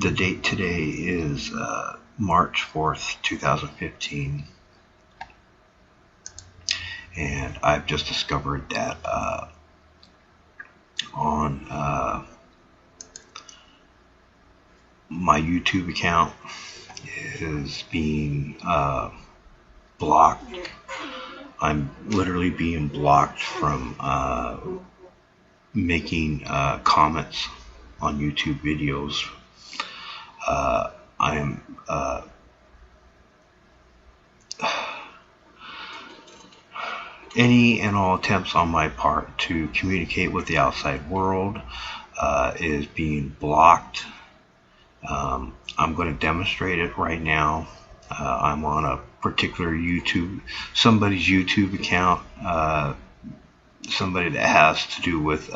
The date today is March 4th, 2015, and I've just discovered that on my YouTube account is being blocked. I'm literally being blocked from making comments on YouTube videos. I am any and all attempts on my part to communicate with the outside world is being blocked. I'm going to demonstrate it right now. I'm on a particular somebody's YouTube account, somebody that has to do with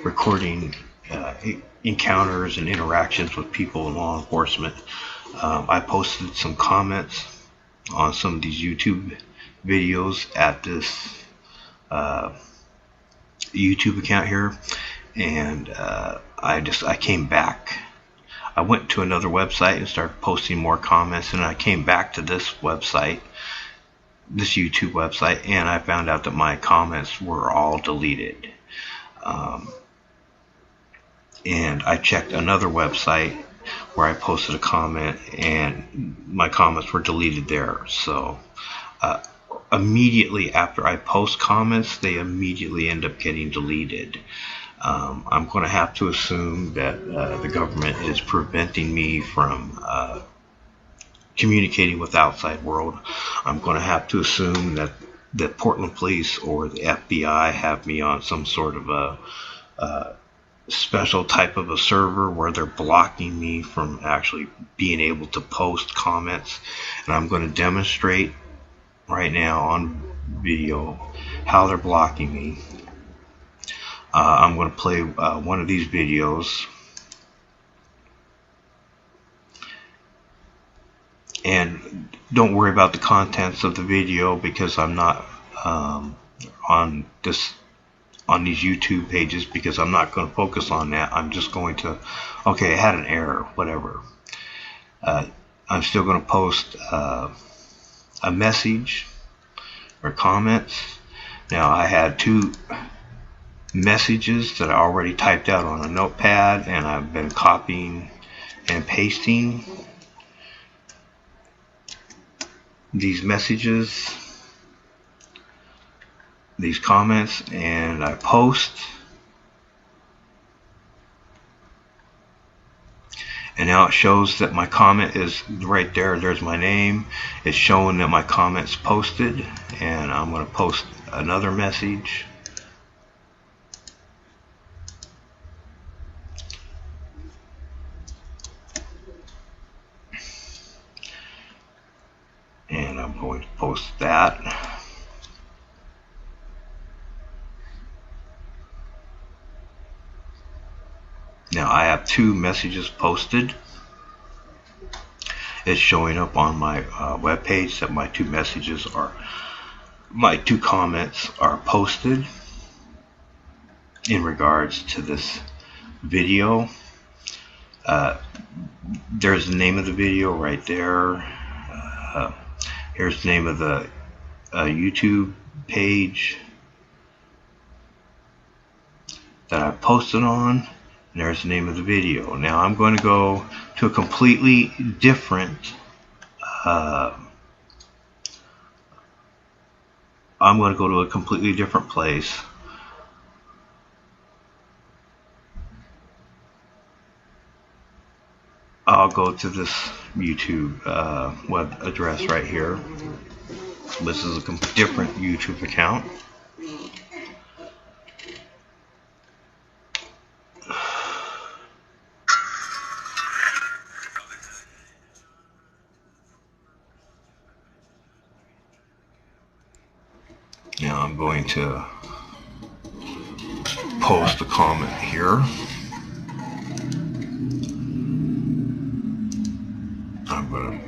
recording encounters and interactions with people in law enforcement. I posted some comments on some of these YouTube videos at this YouTube account here, and I came back. I went to another website and started posting more comments, and I came back to this website, this YouTube website, and I found out that my comments were all deleted. And I checked another website where I posted a comment, and my comments were deleted there. So immediately after I post comments, they immediately end up getting deleted. I'm going to have to assume that the government is preventing me from communicating with the outside world. I'm going to have to assume that the Portland Police or the FBI have me on some sort of a special type of a server where they're blocking me from actually being able to post comments. And I'm going to demonstrate right now on video how they're blocking me. I'm going to play one of these videos, and don't worry about the contents of the video because I'm not on these YouTube pages, because I'm not going to focus on that. I'm just going to, okay, I had an error, whatever. I'm still going to post a message or comments. Now I had two messages that I already typed out on a notepad, and I've been copying and pasting these messages, these comments, and I post, and now it shows that my comment is right there. There's my name. It's showing that my comment's posted, and I'm going to post another message. And I'm going to post that. Now I have two messages posted. It's showing up on my web page that my two comments are posted in regards to this video. There's the name of the video right there. Here's the name of the YouTube page that I posted on, and there's the name of the video. Now I'm going to go to a completely different place. I'll go to this YouTube web address right here. This is a different YouTube account. Now I'm going to post a comment here. I'm going to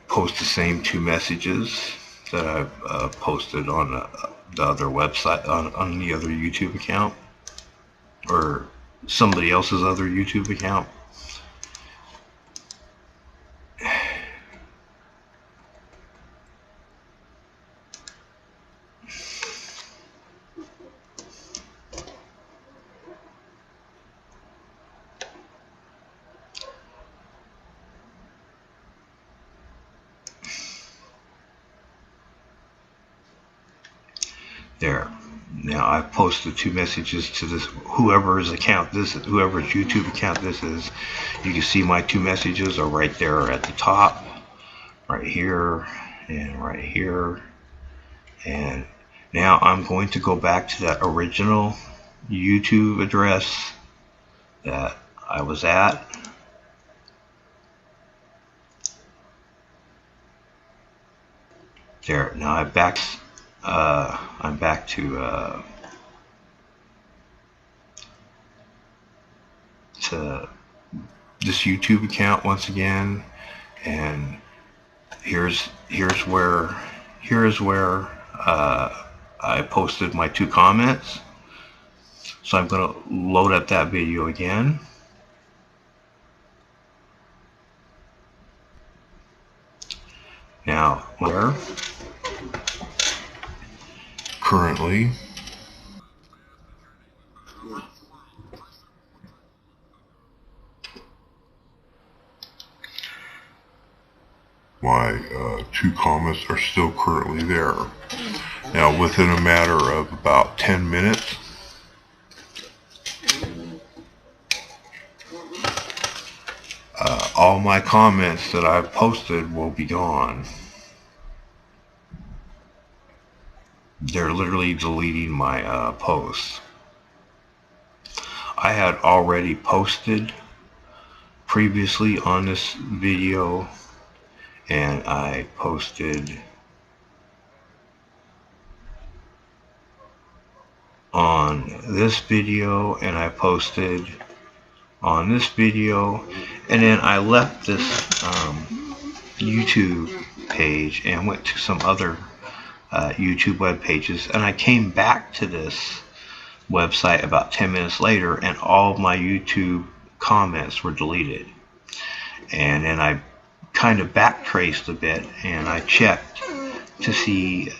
post the same two messages that I've posted on the other website, on the other YouTube account, or somebody else's other YouTube account. There. Now I've posted 2 messages to this whoever's YouTube account this is. You can see my 2 messages are right there at the top, right here and right here. And now I'm going to go back to that original YouTube address that I was at. There. Now I'm back to this YouTube account once again, and here's where I posted my 2 comments. So I'm going to load up that video again. Now, where currently my 2 comments are still currently there. Now, within a matter of about 10 minutes, all my comments that I've posted will be gone. They're literally deleting my posts. I had already posted previously on this video, and I posted on this video, and I posted on this video, and then I left this YouTube page and went to some other YouTube web pages, and I came back to this website about 10 minutes later, and all of my YouTube comments were deleted. And then I kind of backtraced a bit, and I checked to see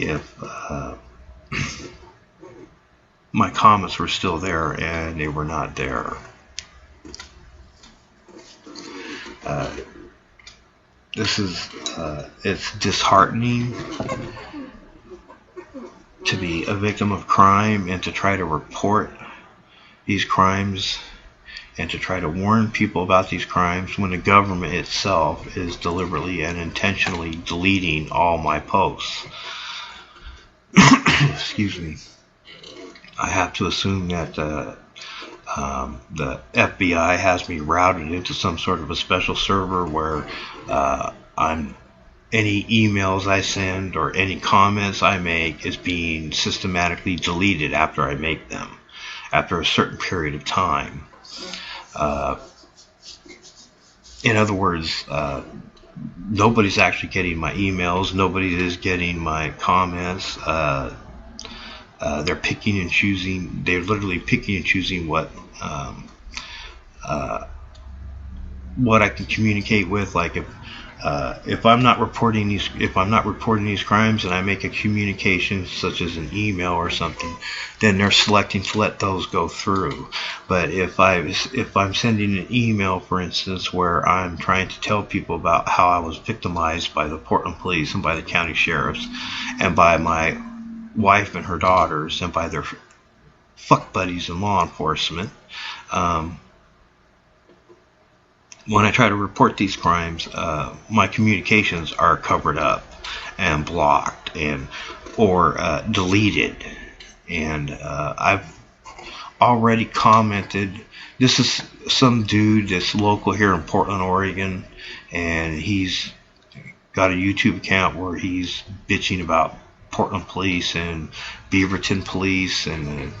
if my comments were still there, and they were not there. It's disheartening to be a victim of crime and to try to report these crimes and to try to warn people about these crimes when the government itself is deliberately and intentionally deleting all my posts. Excuse me. I have to assume that the FBI has me routed into some sort of a special server where any emails I send or any comments I make is being systematically deleted after I make them, after a certain period of time. In other words, nobody's actually getting my emails. Nobody is getting my comments. They're picking and choosing. They're literally picking and choosing what I can communicate with. Like if I'm not reporting these crimes and I make a communication such as an email or something, then they're selecting to let those go through. But if I'm sending an email, for instance, where I'm trying to tell people about how I was victimized by the Portland police and by the county sheriffs and by my wife and her daughters and by their fuck buddies in law enforcement, when I try to report these crimes, my communications are covered up and blocked or deleted. And I've already commented. This is some dude that's local here in Portland, Oregon, and he's got a YouTube account where he's bitching about Portland police and Beaverton police and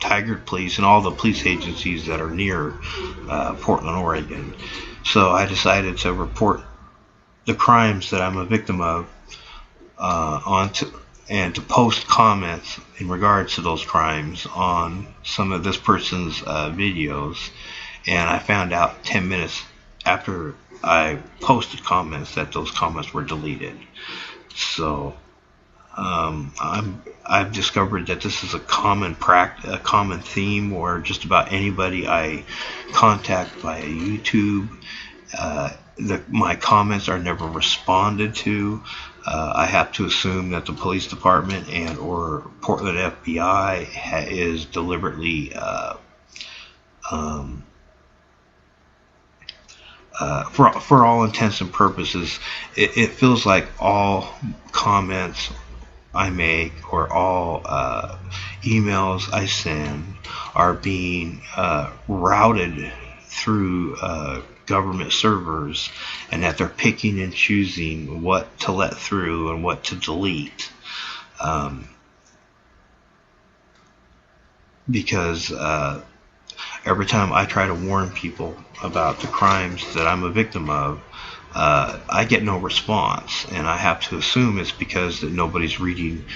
Tigard police and all the police agencies that are near Portland, Oregon. So I decided to report the crimes that I'm a victim of onto and to post comments in regards to those crimes on some of this person's videos. And I found out 10 minutes after I posted comments that those comments were deleted. So I've discovered that this is a common theme where just about anybody I contact via YouTube, my comments are never responded to. I have to assume that the police department and or Portland FBI is deliberately for all intents and purposes, it feels like all comments I make or all emails I send are being routed through government servers, and that they're picking and choosing what to let through and what to delete. Because every time I try to warn people about the crimes that I'm a victim of, I get no response, and I have to assume it's because that nobody's reading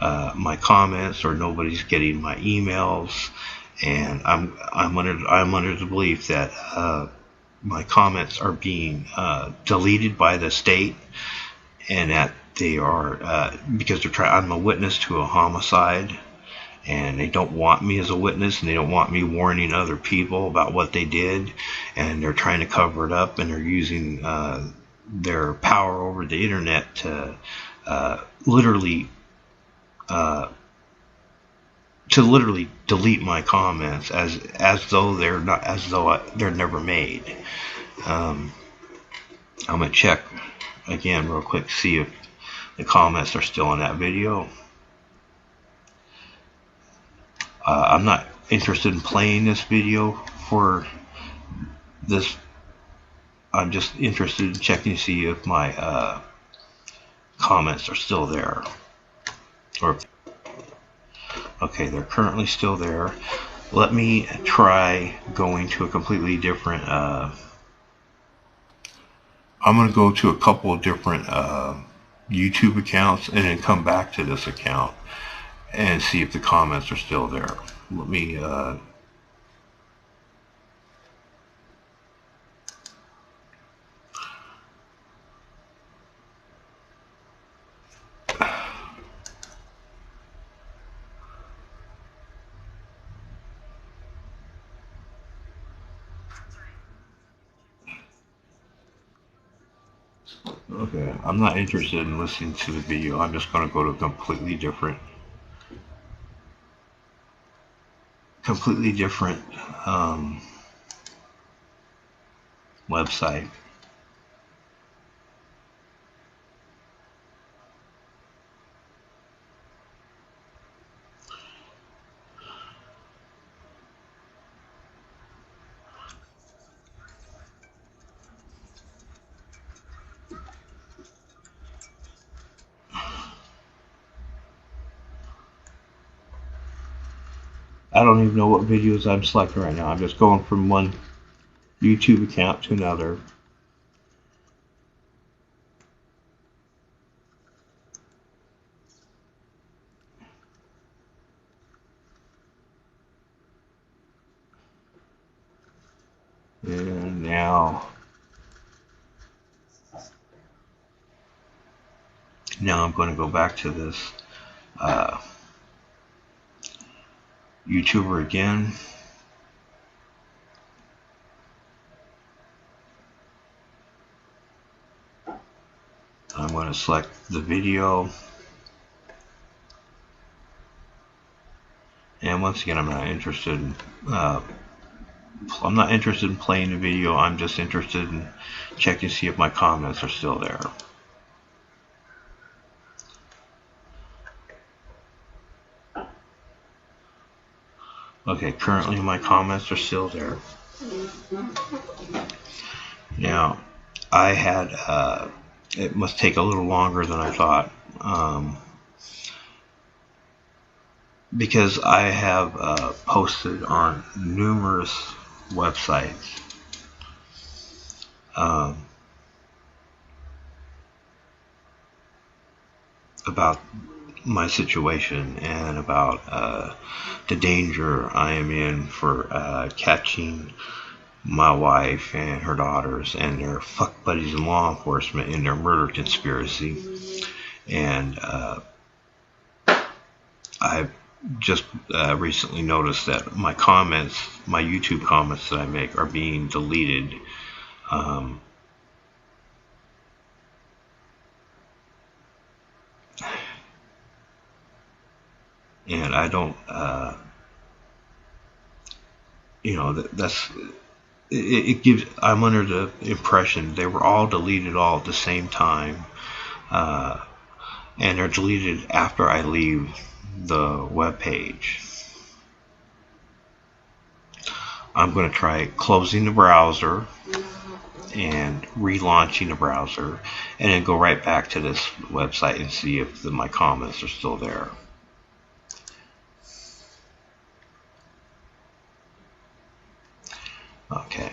my comments or nobody's getting my emails, and I'm under the belief that my comments are being deleted by the state, and that they are because I'm a witness to a homicide, and they don't want me as a witness, and they don't want me warning other people about what they did, and they're trying to cover it up, and they're using their power over the internet to literally delete my comments as though they're never made. I'm gonna check again real quick, see if the comments are still in that video. I'm not interested in playing this video for this. I'm just interested in checking to see if my comments are still there. Okay, they're currently still there. Let me try going to a completely different. I'm going to go to a couple of different YouTube accounts and then come back to this account and see if the comments are still there. Let me okay, I'm not interested in listening to the video. I'm just going to go to a completely different website. I don't even know what videos I'm selecting right now. I'm just going from one YouTube account to another. And now I'm going to go back to this YouTuber again. I'm going to select the video, and once again, I'm not interested in playing the video. I'm just interested in checking to see if my comments are still there. Okay, currently my comments are still there. Now, I had it must take a little longer than I thought, because I have posted on numerous websites about my situation and about the danger I am in for catching my wife and her daughters and their fuck buddies in law enforcement in their murder conspiracy. And I just recently noticed that my comments, my YouTube comments that I make, are being deleted. And I don't, that's, it gives, I'm under the impression they were all deleted all at the same time. And they're deleted after I leave the web page. I'm going to try closing the browser and relaunching the browser, and then go right back to this website and see if my comments are still there. Okay.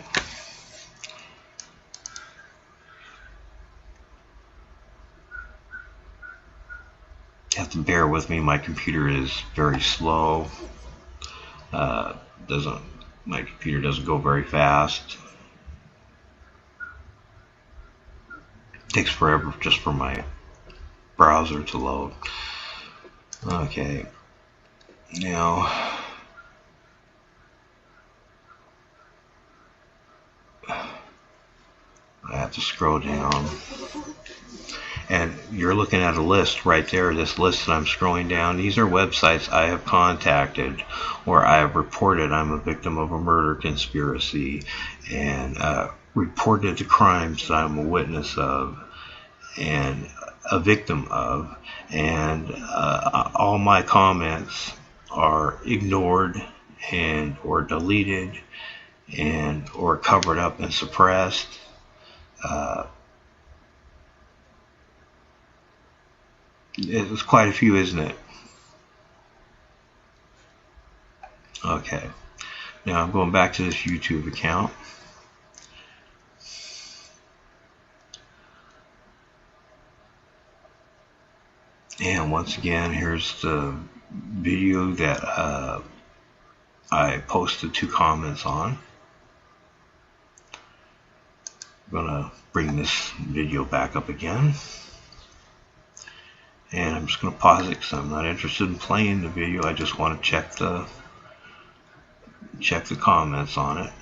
You have to bear with me. My computer is very slow. My computer doesn't go very fast. It takes forever just for my browser to load. Okay. Now, I have to scroll down. And you're looking at a list right there, this list that I'm scrolling down. These are websites I have contacted where I have reported I'm a victim of a murder conspiracy and reported the crimes that I'm a witness of and a victim of. And all my comments are ignored and or deleted and or covered up and suppressed. It's quite a few, isn't it? Okay. Now I'm going back to this YouTube account. And once again, here's the video that I posted 2 comments on. I'm going to bring this video back up again. And I'm just going to pause it because I'm not interested in playing the video. I just want to check the comments on it.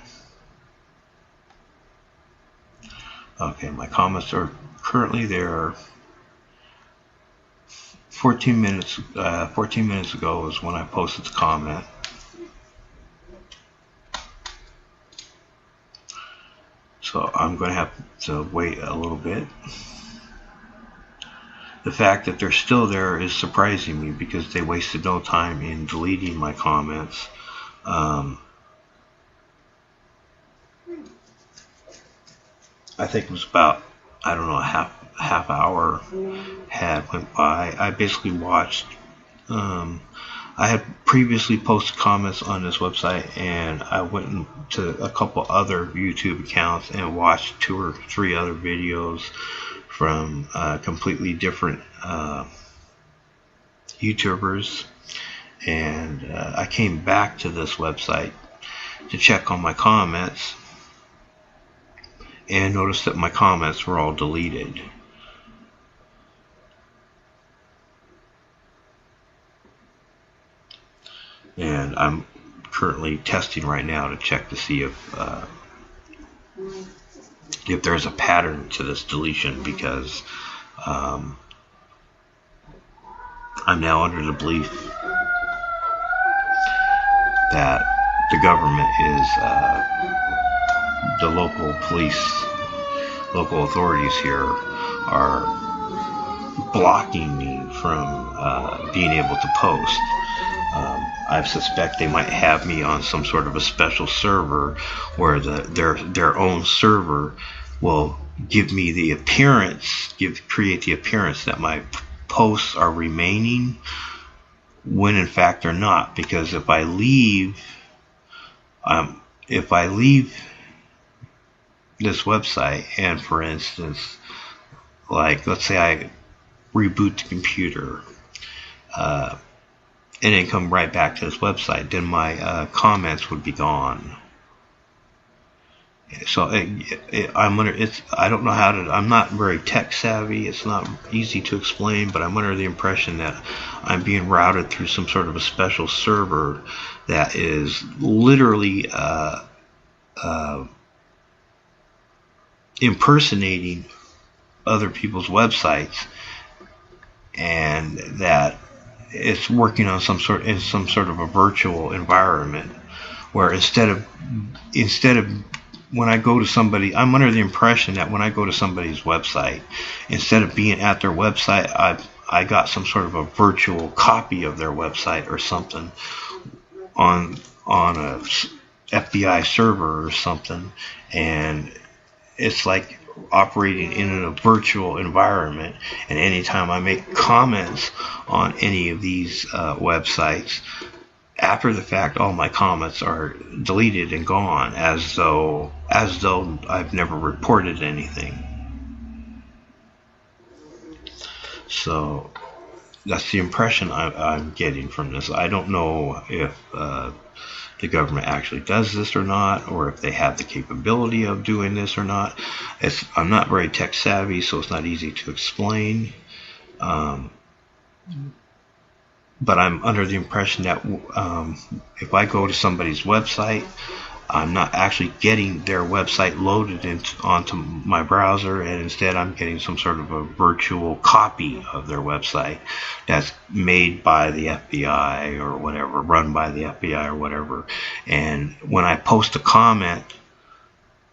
Okay, my comments are currently there. 14 minutes ago is when I posted the comment. So I'm going to have to wait a little bit. The fact that they're still there is surprising me because they wasted no time in deleting my comments. I think it was about, I don't know, a half hour had went by. I basically watched, I had previously posted comments on this website, and I went to a couple other YouTube accounts and watched 2 or 3 other videos from completely different YouTubers, and I came back to this website to check on my comments and noticed that my comments were all deleted. And I'm currently testing right now to check to see if there's a pattern to this deletion, because I'm now under the belief that the government is the local police, local authorities here are blocking me from being able to post. I suspect they might have me on some sort of a special server where their own server will give me the appearance, create the appearance that my posts are remaining when in fact they're not. Because if I leave this website, and for instance, like let's say I reboot the computer and then come right back to this website, then my comments would be gone. So I don't know how to. I'm not very tech savvy. It's not easy to explain, but I'm under the impression that I'm being routed through some sort of a special server that is literally impersonating other people's websites, and that it's working on some sort of a virtual environment where instead of when I go to somebody, I'm under the impression that when I go to somebody's website, instead of being at their website, I got some sort of a virtual copy of their website or something on a FBI server or something, and it's like operating in a virtual environment. And anytime I make comments on any of these websites, after the fact, all my comments are deleted and gone, as though I've never reported anything. So that's the impression I'm getting from this. I don't know if the government actually does this or not, or if they have the capability of doing this or not. I'm not very tech savvy, so it's not easy to explain. But I'm under the impression that if I go to somebody's website, I'm not actually getting their website loaded onto my browser, and instead I'm getting some sort of a virtual copy of their website that's made by the FBI or whatever, run by the FBI or whatever. And when I post a comment,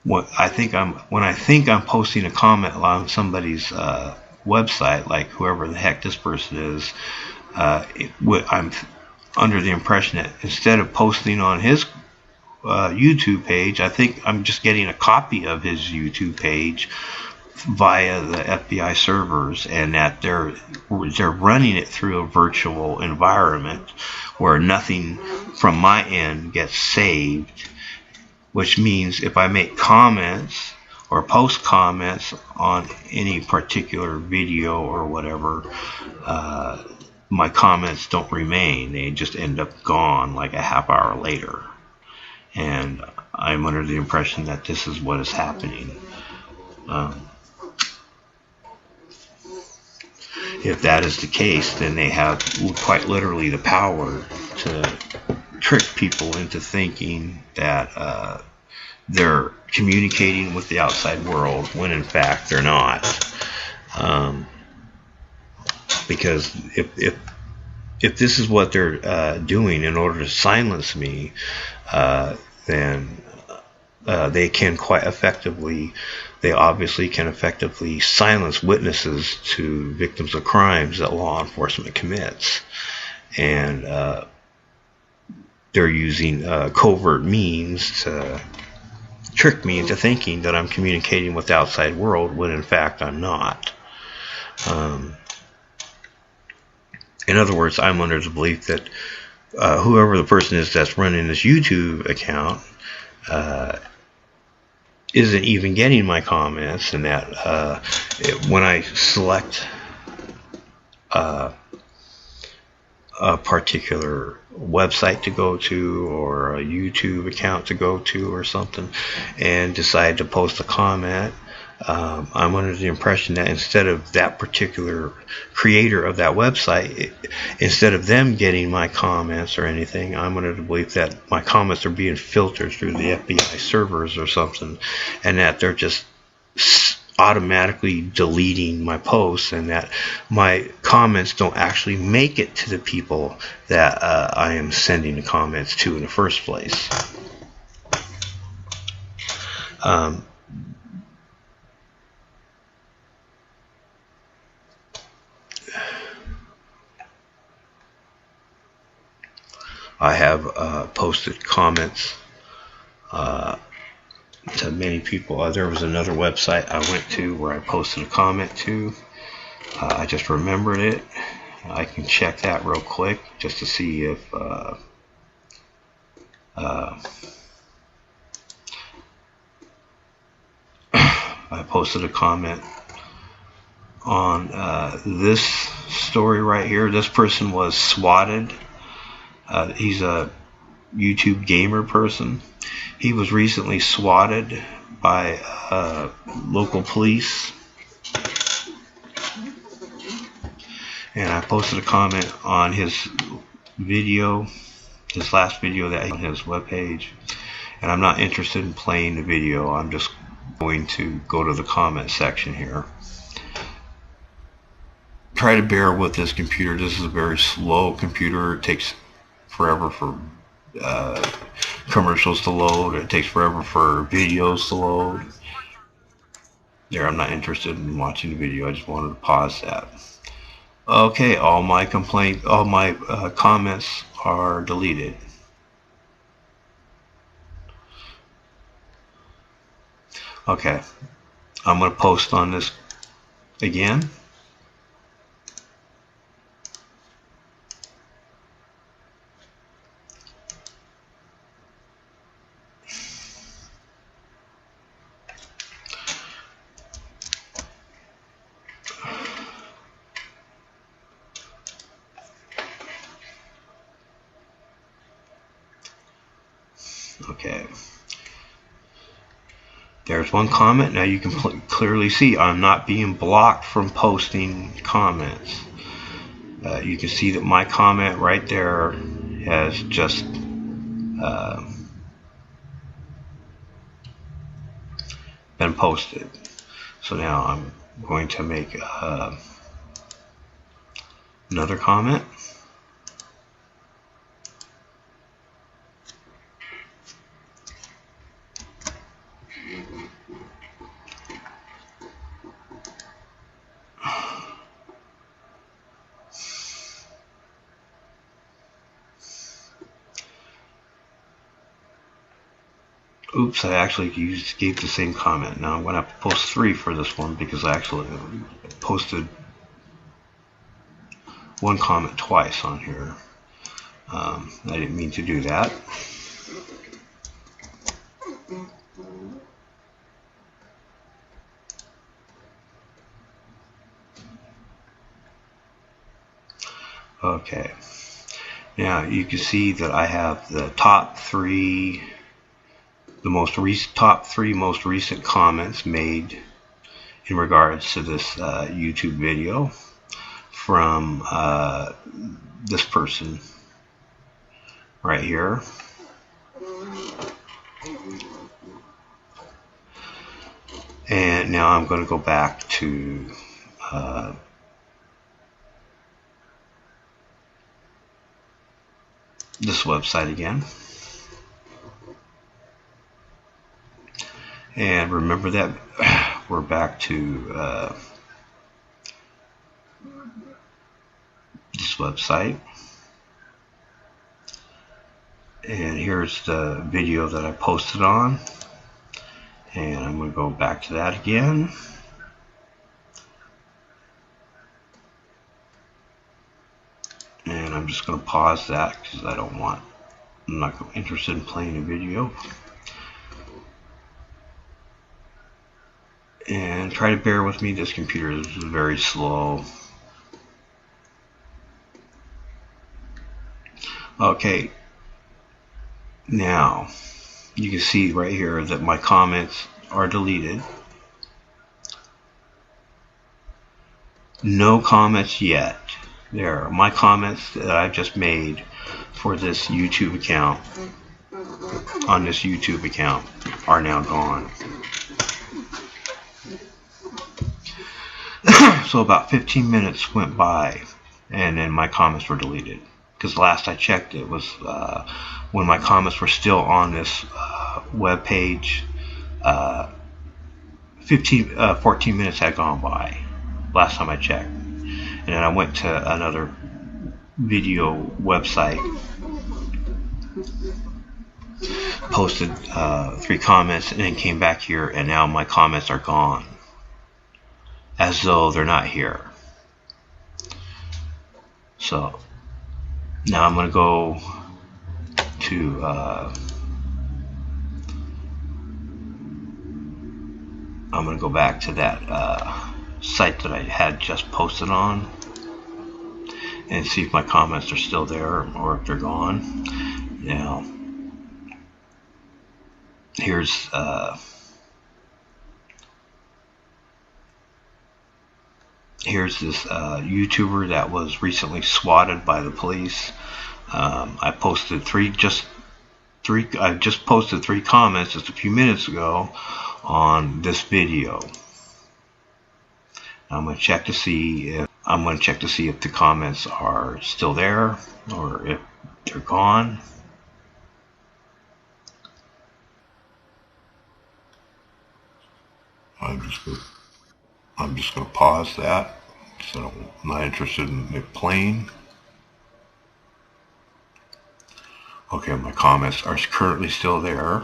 when I think I'm posting a comment on somebody's website, like whoever the heck this person is, I'm under the impression that instead of posting on his YouTube page, I think I'm just getting a copy of his YouTube page via the FBI servers, and that they're running it through a virtual environment where nothing from my end gets saved, which means if I make comments or post comments on any particular video or whatever, my comments don't remain. They just end up gone like a half hour later. And I'm under the impression that this is what is happening. If that is the case, then they have quite literally the power to trick people into thinking that they're communicating with the outside world when in fact they're not. Because if this is what they're doing in order to silence me, then they obviously can effectively silence witnesses to victims of crimes that law enforcement commits. And they're using covert means to trick me into thinking that I'm communicating with the outside world when in fact I'm not. In other words, I'm under the belief that whoever the person is that's running this YouTube account isn't even getting my comments, and that when I select a particular website to go to or a YouTube account to go to or something and decide to post a comment, I'm under the impression that instead of that particular creator of that website, instead of them getting my comments or anything, I'm under the belief that my comments are being filtered through the FBI servers or something, and that they're just automatically deleting my posts, and that my comments don't actually make it to the people that I am sending the comments to in the first place. I have posted comments to many people. There was another website I went to where I posted a comment to. I just remembered it. I can check that real quick just to see if I posted a comment on this story right here. This person was swatted. He's a YouTube gamer person. He was recently swatted by local police. And I posted a comment on his video, his last video that on his webpage. And I'm not interested in playing the video. I'm just going to go to the comment section here. Try to bear with this computer. This is a very slow computer. It takes forever for commercials to load. It takes forever for videos to load. There, I'm not interested in watching the video. I just wanted to pause that. Okay, all my comments are deleted. Okay, I'm going to post on this again. Okay. There's one comment. Now you can clearly see I'm not being blocked from posting comments. You can see that my comment right there has just been posted. So now I'm going to make another comment. Oops, I actually gave the same comment. Now I'm going to have to post 3 for this one because I actually posted one comment twice on here. I didn't mean to do that. Okay. Now you can see that I have the top 3. Top 3 most recent comments made in regards to this YouTube video from this person right here. And now I'm going to go back to this website again. And remember that we're back to this website. And here's the video that I posted on. And I'm going to go back to that again. And I'm just going to pause that because I'm not interested in playing a video. And try to bear with me. This computer is very slow. Okay. Now, you can see right here that my comments are deleted. No comments yet. There, my comments that I've just made for this YouTube account, on this YouTube account, are now gone. So about 15 minutes went by, and then my comments were deleted. Because last I checked, it was when my comments were still on this web page. 14 minutes had gone by last time I checked, and then I went to another video website, posted 3 comments, and then came back here, and now my comments are gone, as though they're not here. So now I'm going to go to I'm going to go back to that site that I had just posted on. and see if my comments are still there or if they're gone. Now, here's this YouTuber that was recently swatted by the police. I just posted three comments just a few minutes ago on this video. I'm going to check to see if the comments are still there or if they're gone. I'm just going to pause that, so I'm not interested in it playing. Okay, my comments are currently still there.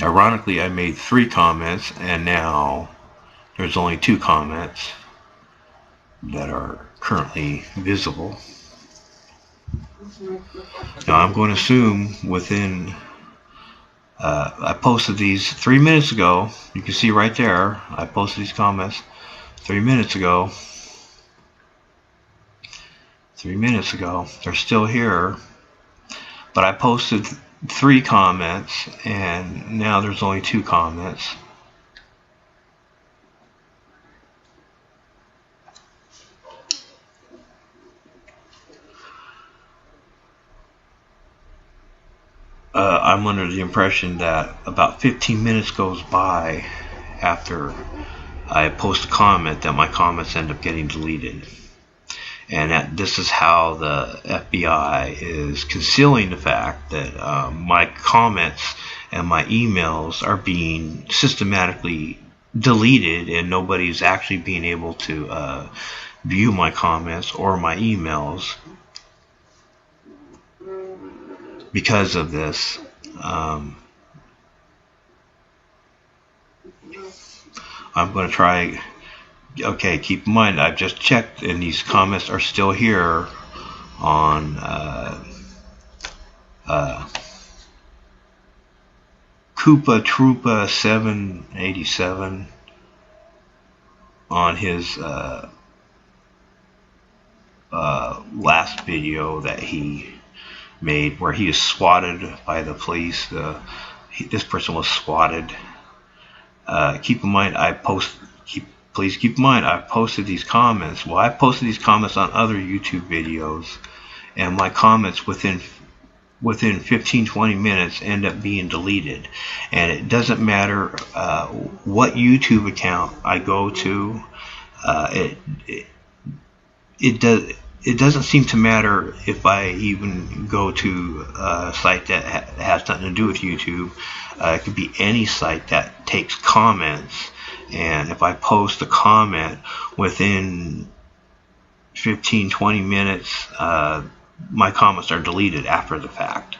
Ironically, I made 3 comments, and now there's only 2 comments that are currently visible. Now I'm going to assume within, I posted these 3 minutes ago. You can see right there, I posted these comments 3 minutes ago. 3 minutes ago. They're still here. But I posted 3 comments, and now there's only 2 comments. I'm under the impression that about 15 minutes goes by after I post a comment that my comments end up getting deleted. And that this is how the FBI is concealing the fact that my comments and my emails are being systematically deleted, and nobody's actually being able to view my comments or my emails because of this. I'm going to try. Okay, keep in mind, I've just checked, and these comments are still here on Koopa Troopa 787 on his last video that he made, where he is swatted by the police. This person was swatted. Keep in mind, please keep in mind, I've posted these comments. Well, I posted these comments on other YouTube videos, and my comments within 15-20 minutes end up being deleted. And it doesn't matter what YouTube account I go to. It doesn't seem to matter if I even go to a site that has nothing to do with YouTube. It could be any site that takes comments. And if I post a comment within 15-20 minutes, my comments are deleted after the fact.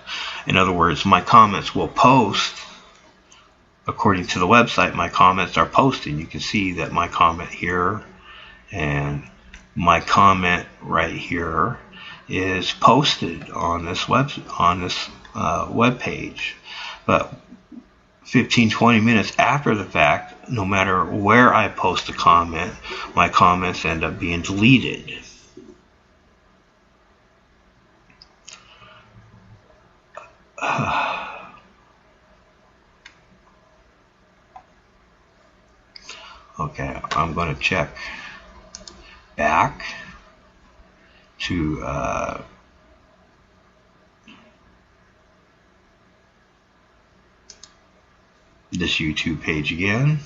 In other words, my comments will post, according to the website, my comments are posting. You can see that my comment here and my comment right here is posted on this web page. But 15-20 minutes after the fact, no matter where I post a comment, my comments end up being deleted. Okay, I'm going to check back to this YouTube page again.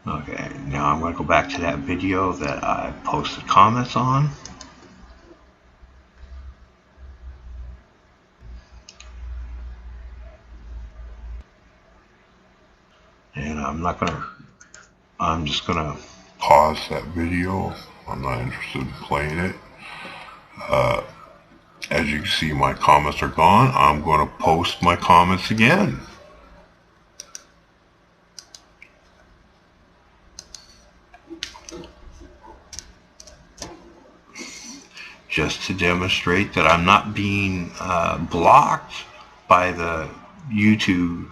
Okay, now I'm going to go back to that video that I posted comments on. And I'm just going to pause that video. I'm not interested in playing it. As you can see, my comments are gone. I'm going to post my comments again. just to demonstrate that I'm not being blocked by the YouTube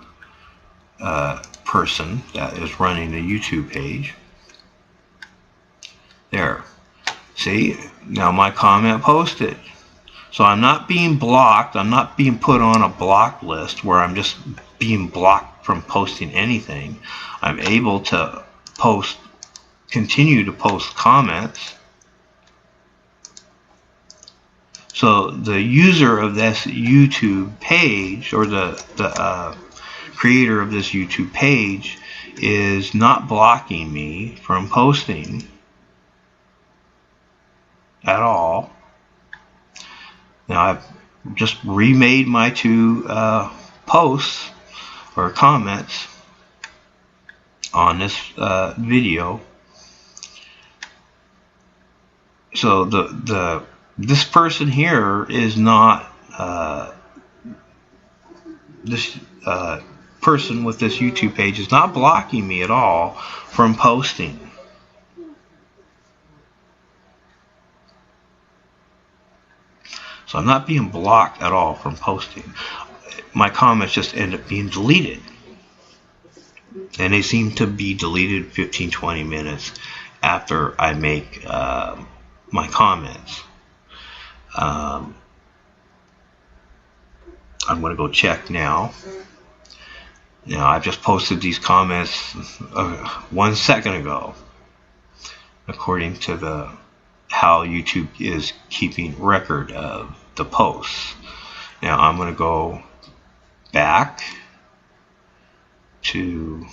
person that is running the YouTube page. There. See, now my comment posted. So I'm not being blocked. I'm not being put on a block list where I'm just being blocked from posting anything. I'm able to continue to post comments. So the user of this YouTube page, or the creator of this YouTube page, is not blocking me from posting at all. Now I've just remade my two posts or comments on this video. So this person here is not this person with this YouTube page is not blocking me at all from posting. So I'm not being blocked at all from posting. My comments just end up being deleted. And they seem to be deleted 15-20 minutes after I make my comments. I'm going to go check now. Now, I've just posted these comments 1 second ago, according to how YouTube is keeping record of the posts. Now, I'm going to go back to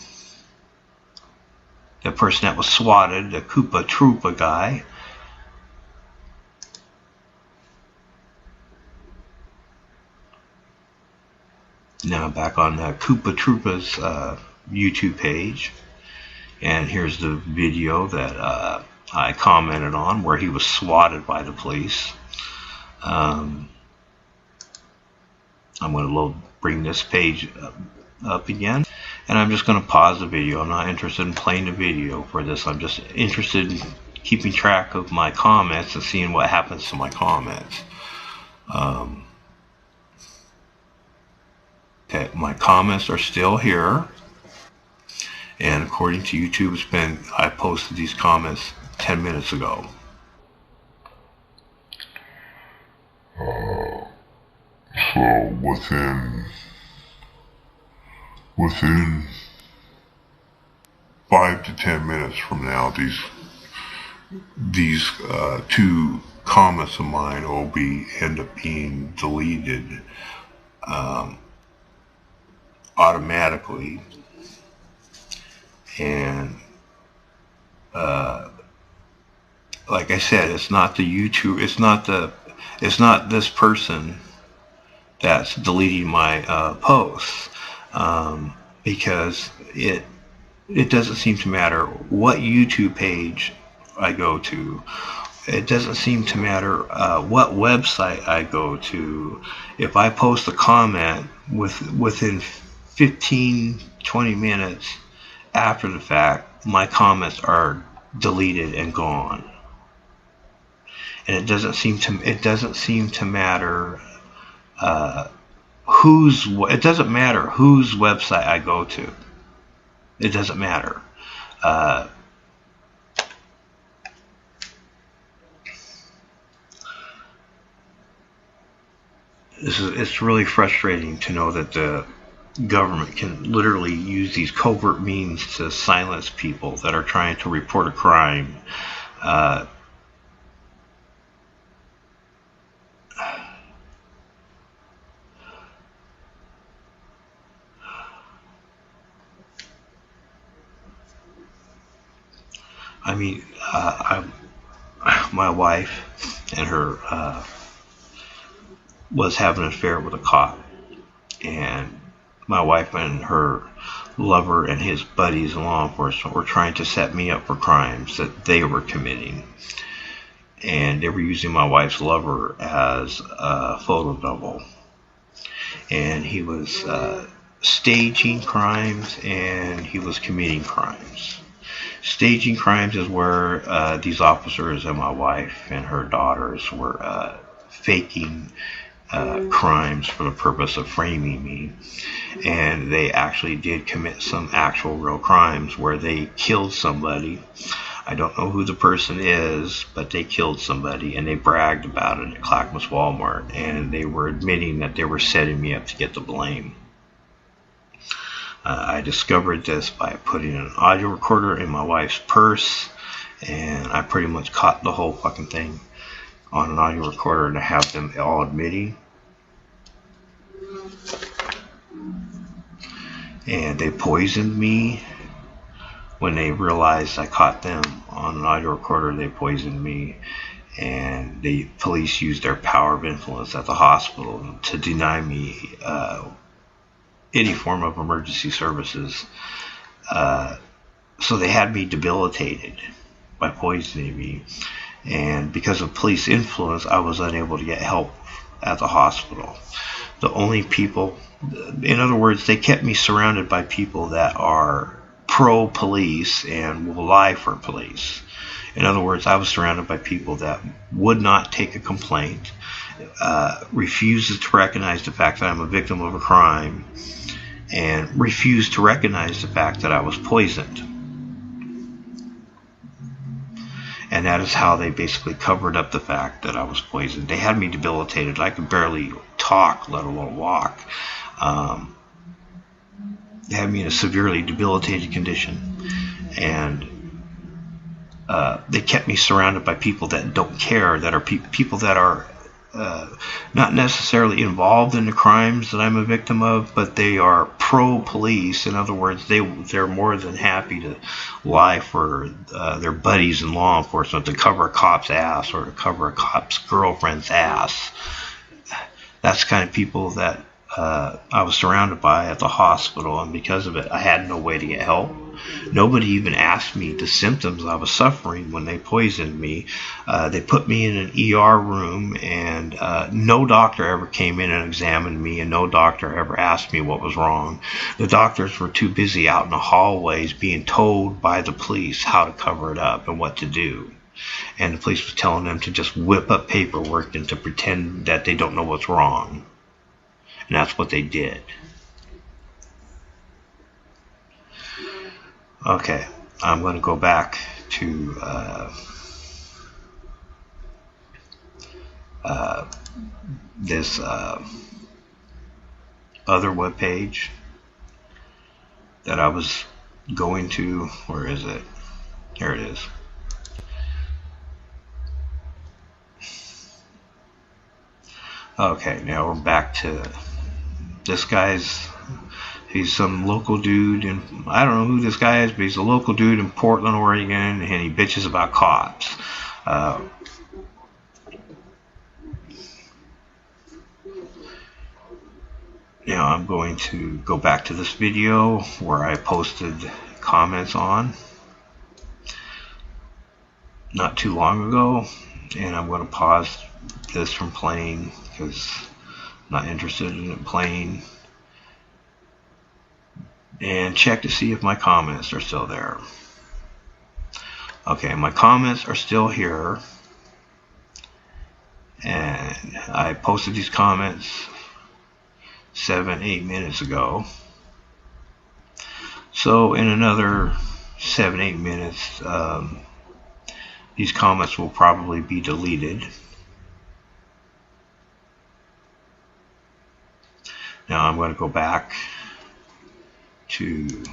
the person that was swatted, the Koopa Troopa guy. Now back on Koopa Troopa's YouTube page, and here's the video that I commented on where he was swatted by the police. I'm going to bring this page up again, and I'm just going to pause the video. I'm not interested in playing the video for this. I'm just interested in keeping track of my comments and seeing what happens to my comments. Okay, my comments are still here, and according to YouTube, I posted these comments 10 minutes ago. So within 5 to 10 minutes from now, these two comments of mine will end up being deleted automatically, and like I said, it's not the YouTube, it's not this person that's deleting my posts, because it doesn't seem to matter what YouTube page I go to. It doesn't seem to matter what website I go to. If I post a comment within 15-20 minutes after the fact, my comments are deleted and gone. And it doesn't seem to matter it doesn't matter whose website I go to. It doesn't matter. It's really frustrating to know that the government can literally use these covert means to silence people that are trying to report a crime. I mean, my wife and her was having an affair with a cop, and my wife and her lover and his buddies in law enforcement were trying to set me up for crimes that they were committing, and they were using my wife's lover as a photo double, and he was staging crimes and he was committing crimes. Staging crimes is where these officers and my wife and her daughters were faking crimes for the purpose of framing me. And they actually did commit some actual real crimes where they killed somebody. I don't know who the person is, but they killed somebody, and they bragged about it at Clackamas Walmart, and they were admitting that they were setting me up to get the blame. I discovered this by putting an audio recorder in my wife's purse, and I pretty much caught the whole fucking thing on an audio recorder, and I have them all admitting. And they poisoned me. When they realized I caught them on an audio recorder, they poisoned me, and the police used their power of influence at the hospital to deny me any form of emergency services. So they had me debilitated by poisoning me, and because of police influence, I was unable to get help at the hospital. The only people, in other words, they kept me surrounded by people that are pro-police and will lie for police. In other words, I was surrounded by people that would not take a complaint, refuses to recognize the fact that I'm a victim of a crime, and refused to recognize the fact that I was poisoned. And that is how they basically covered up the fact that I was poisoned. They had me debilitated. I could barely talk, let alone walk. They had me in a severely debilitated condition. And they kept me surrounded by people that don't care, that are people that are not necessarily involved in the crimes that I'm a victim of, but they are pro-police. In other words, they're more than happy to lie for their buddies in law enforcement, to cover a cop's ass or to cover a cop's girlfriend's ass. That's the kind of people that I was surrounded by at the hospital, and because of it, I had no way to get help. Nobody even asked me the symptoms I was suffering when they poisoned me. They put me in an ER room, and no doctor ever came in and examined me, and no doctor ever asked me what was wrong. The doctors were too busy out in the hallways being told by the police how to cover it up and what to do. And the police was telling them to just whip up paperwork and to pretend that they don't know what's wrong. And that's what they did. Okay, I'm going to go back to this other web page that I was going to. Where is it? Here it is. Okay, now we're back to this guy's. He's some local dude, and I don't know who this guy is, but he's a local dude in Portland, Oregon, and he bitches about cops. Now I'm going to go back to this video where I posted comments on not too long ago, and I'm going to pause this from playing because I'm not interested in it playing, and check to see if my comments are still there. Okay, my comments are still here, and I posted these comments 7-8 minutes ago. So in another 7-8 minutes, these comments will probably be deleted. Now I'm going to go back to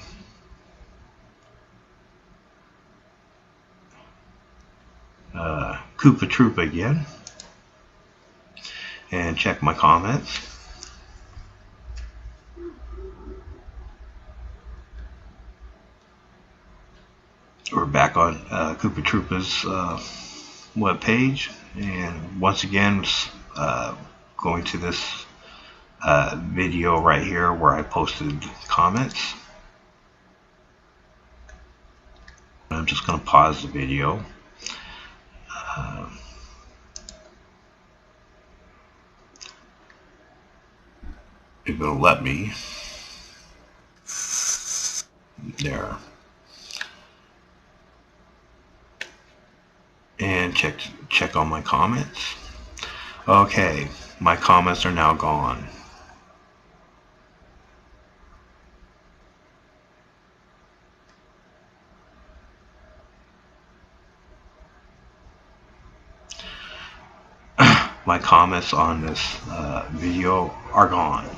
Koopa Troopa again and check my comments. We're back on Koopa Troopa's web page, and once again going to this video right here where I posted comments. I'm just going to pause the video. It's going to let me. There. and check on my comments. Okay, my comments are now gone. My comments on this video are gone,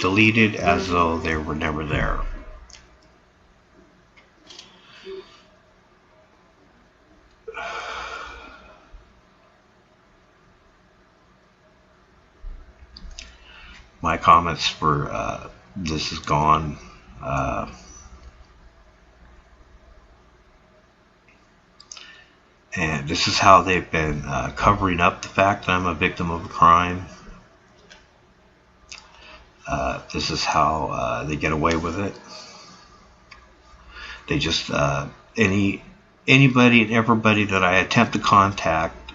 deleted as though they were never there. My comments for this is gone. And this is how they've been covering up the fact that I'm a victim of a crime. This is how they get away with it. They just anybody and everybody that I attempt to contact,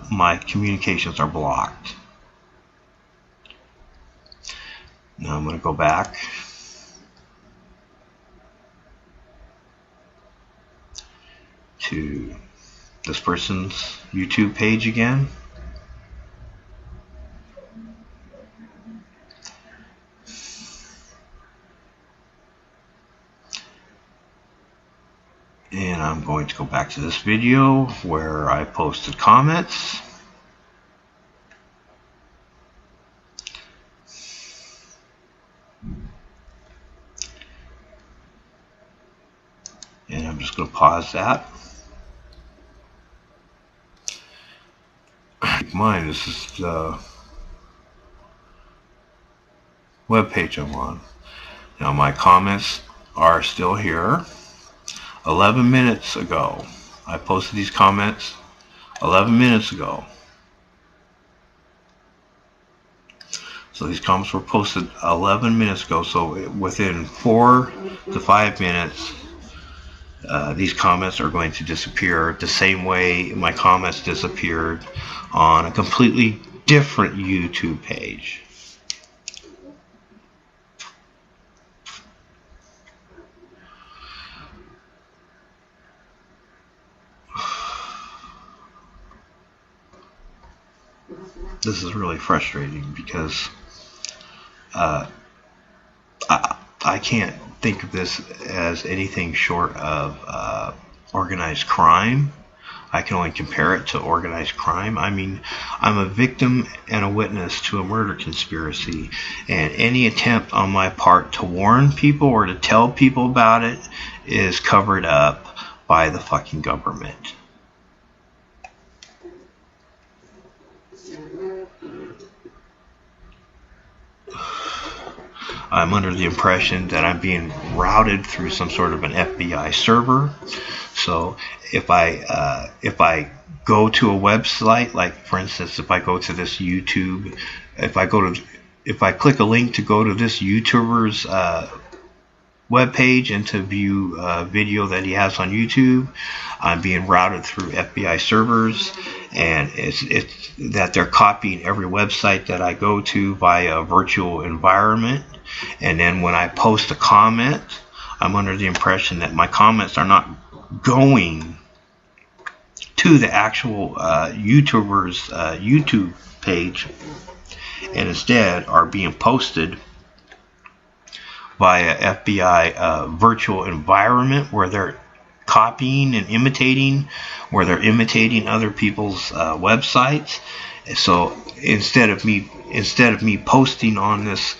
my communications are blocked. Now I'm going to go back to this person's YouTube page again. And I'm going to go back to this video where I posted comments. And I'm just going to pause that. Keep in mind, this is the web page I'm on. Now my comments are still here. 11 minutes ago. I posted these comments 11 minutes ago. So these comments were posted 11 minutes ago. So within 4 to 5 minutes, these comments are going to disappear the same way my comments disappeared on a completely different YouTube page. This is really frustrating because I can't think of this as anything short of organized crime. I can only compare it to organized crime. I mean, I'm a victim and a witness to a murder conspiracy, and any attempt on my part to warn people or to tell people about it is covered up by the fucking government. I'm under the impression that I'm being routed through some sort of an FBI server. So if I go to a website, like for instance, if I go to this YouTube, if I click a link to go to this YouTuber's web page and to view a video that he has on YouTube, I'm being routed through FBI servers, and it's that they're copying every website that I go to via a virtual environment. And then when I post a comment, I'm under the impression that my comments are not going to the actual YouTuber's YouTube page, and instead are being posted via FBI virtual environment where they're copying and imitating, where they're imitating other people's websites. So instead of me posting on this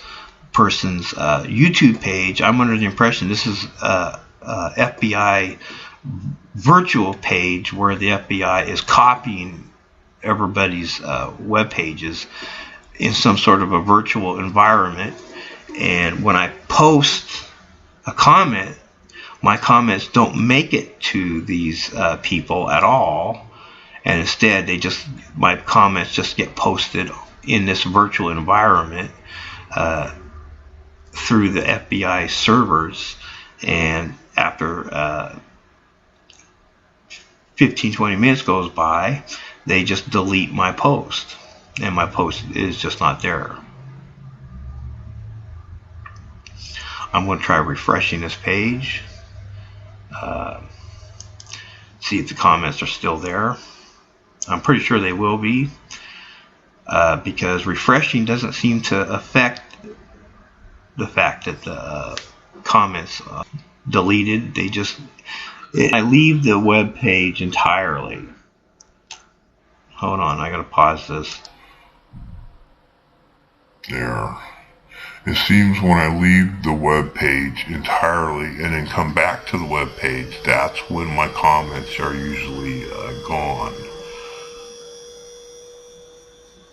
person's YouTube page, I'm under the impression this is FBI virtual page where the FBI is copying everybody's web pages in some sort of a virtual environment. And when I post a comment, my comments don't make it to these people at all, and instead my comments just get posted in this virtual environment through the FBI servers. And after 15-20 minutes goes by, they just delete my post, and my post is just not there. I'm going to try refreshing this page, see if the comments are still there. I'm pretty sure they will be, because refreshing doesn't seem to affect the fact that the comments deleted. I leave the web page entirely. Hold on, I gotta pause this. There. It seems when I leave the web page entirely and then come back to the web page, that's when my comments are usually gone.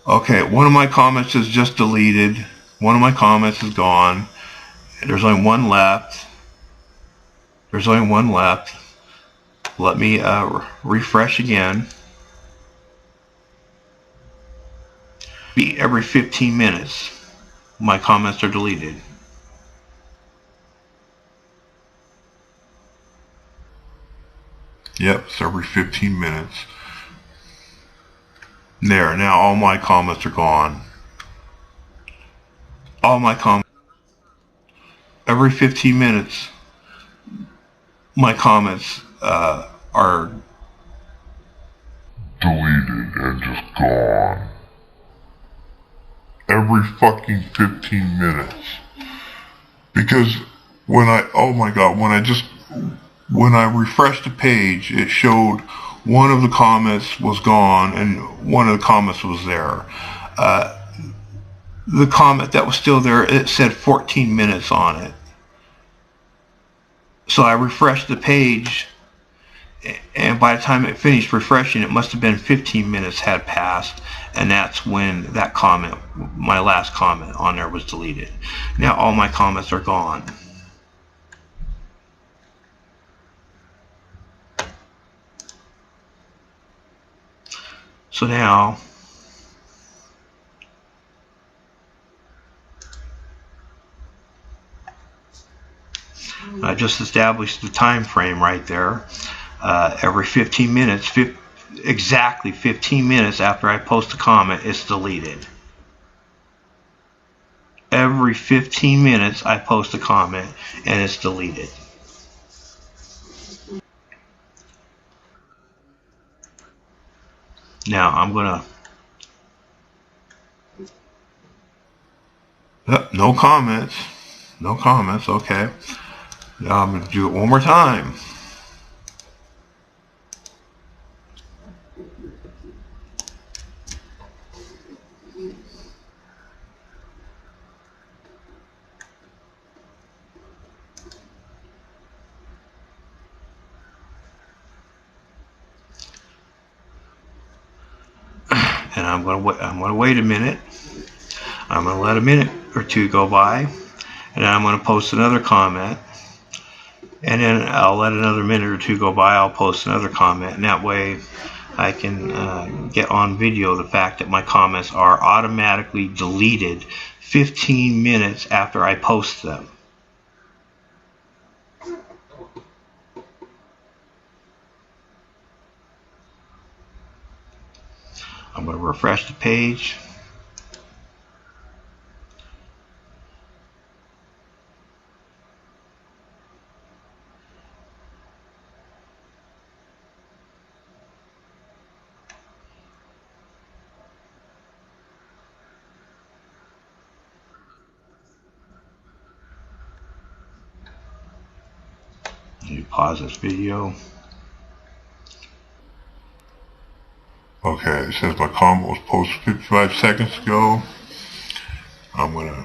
Okay, one of my comments is just deleted. One of my comments is gone. There's only one left. Let me refresh again. Every 15 minutes, my comments are deleted. Yep, it's every 15 minutes. There, now all my comments are gone. All my comments. Every 15 minutes, my comments are deleted and just gone. Every fucking 15 minutes. Because when I refreshed the page, it showed one of the comments was gone and one of the comments was there. The comment that was still there, it said 14 minutes on it. So I refreshed the page, and by the time it finished refreshing, it must have been 15 minutes had passed, and that's when that comment, my last comment on there, was deleted. Now all my comments are gone. So now I just established the time frame right there. Every 15 minutes, exactly 15 minutes after I post a comment, it's deleted. Every 15 minutes I post a comment and it's deleted. Now I'm gonna no comments, okay. Now I'm gonna do it one more time. And I'm gonna wait a minute. I'm gonna let a minute or two go by, and then I'm gonna post another comment, and then I'll let another minute or two go by. I'll post another comment, and that way I can get on video the fact that my comments are automatically deleted 15 minutes after I post them. I'm going to refresh the page. Let me pause this video. Okay, it says my comment was posted 55 seconds ago. I'm going to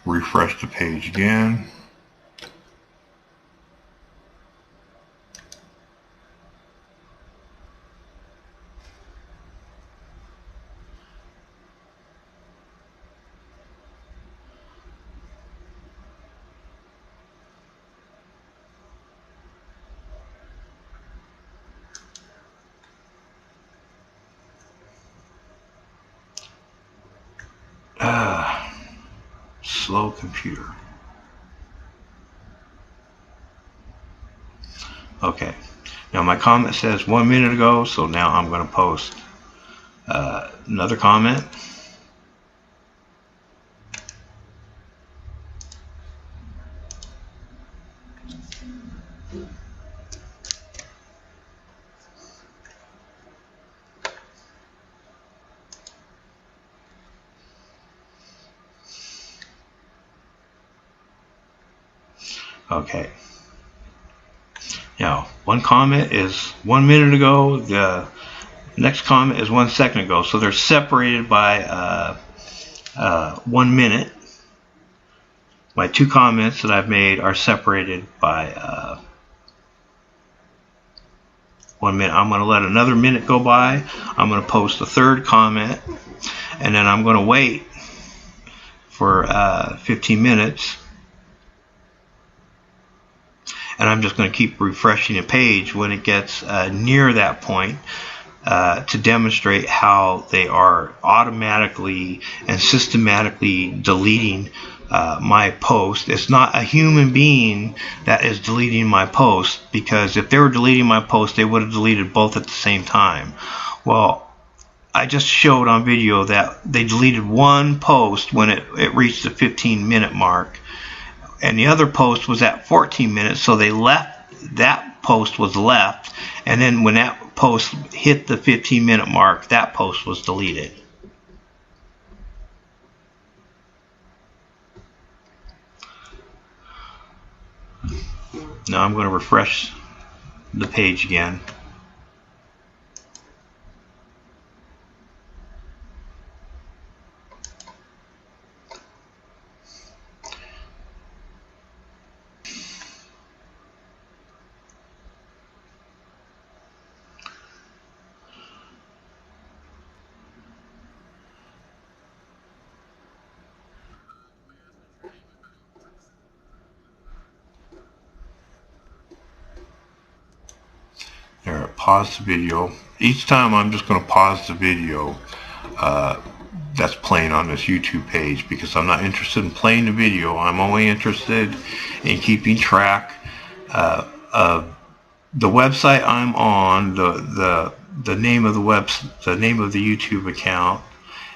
refresh the page again. Slow computer. Okay, now my comment says 1 minute ago, so now I'm going to post another comment. Okay. Now, one comment is 1 minute ago. The next comment is 1 second ago. So they're separated by 1 minute. My two comments that I've made are separated by 1 minute. I'm going to let another minute go by. I'm going to post a third comment, and then I'm going to wait for 15 minutes. And I'm just going to keep refreshing the page when it gets near that point to demonstrate how they are automatically and systematically deleting my post. It's not a human being that is deleting my post, because if they were deleting my post, they would have deleted both at the same time. Well, I just showed on video that they deleted one post when it reached the 15-minute mark, and the other post was at 14 minutes, so they left, that post was left, and then when that post hit the 15-minute mark, that post was deleted. Now I'm going to refresh the page again. There, pause the video. Each time I'm just going to pause the video that's playing on this YouTube page, because I'm not interested in playing the video. I'm only interested in keeping track of the website I'm on, the name of the name of the YouTube account,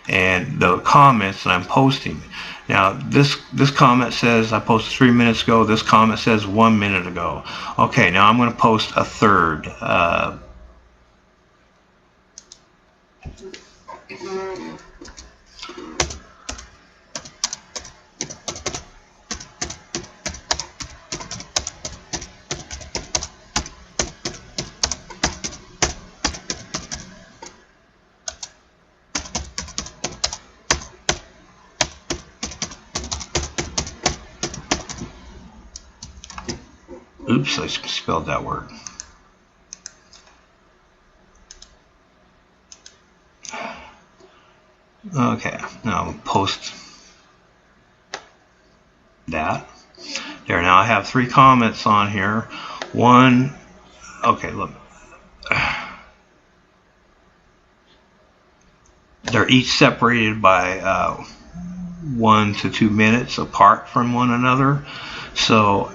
and the comments that I'm posting. Now this comment says I posted 3 minutes ago. This comment says 1 minute ago. Okay, now I'm going to post a third. Oops, I spelled that word. Okay, now I'll post that. There, now I have 3 comments on here. One, okay, look. They're each separated by 1 to 2 minutes apart from one another. So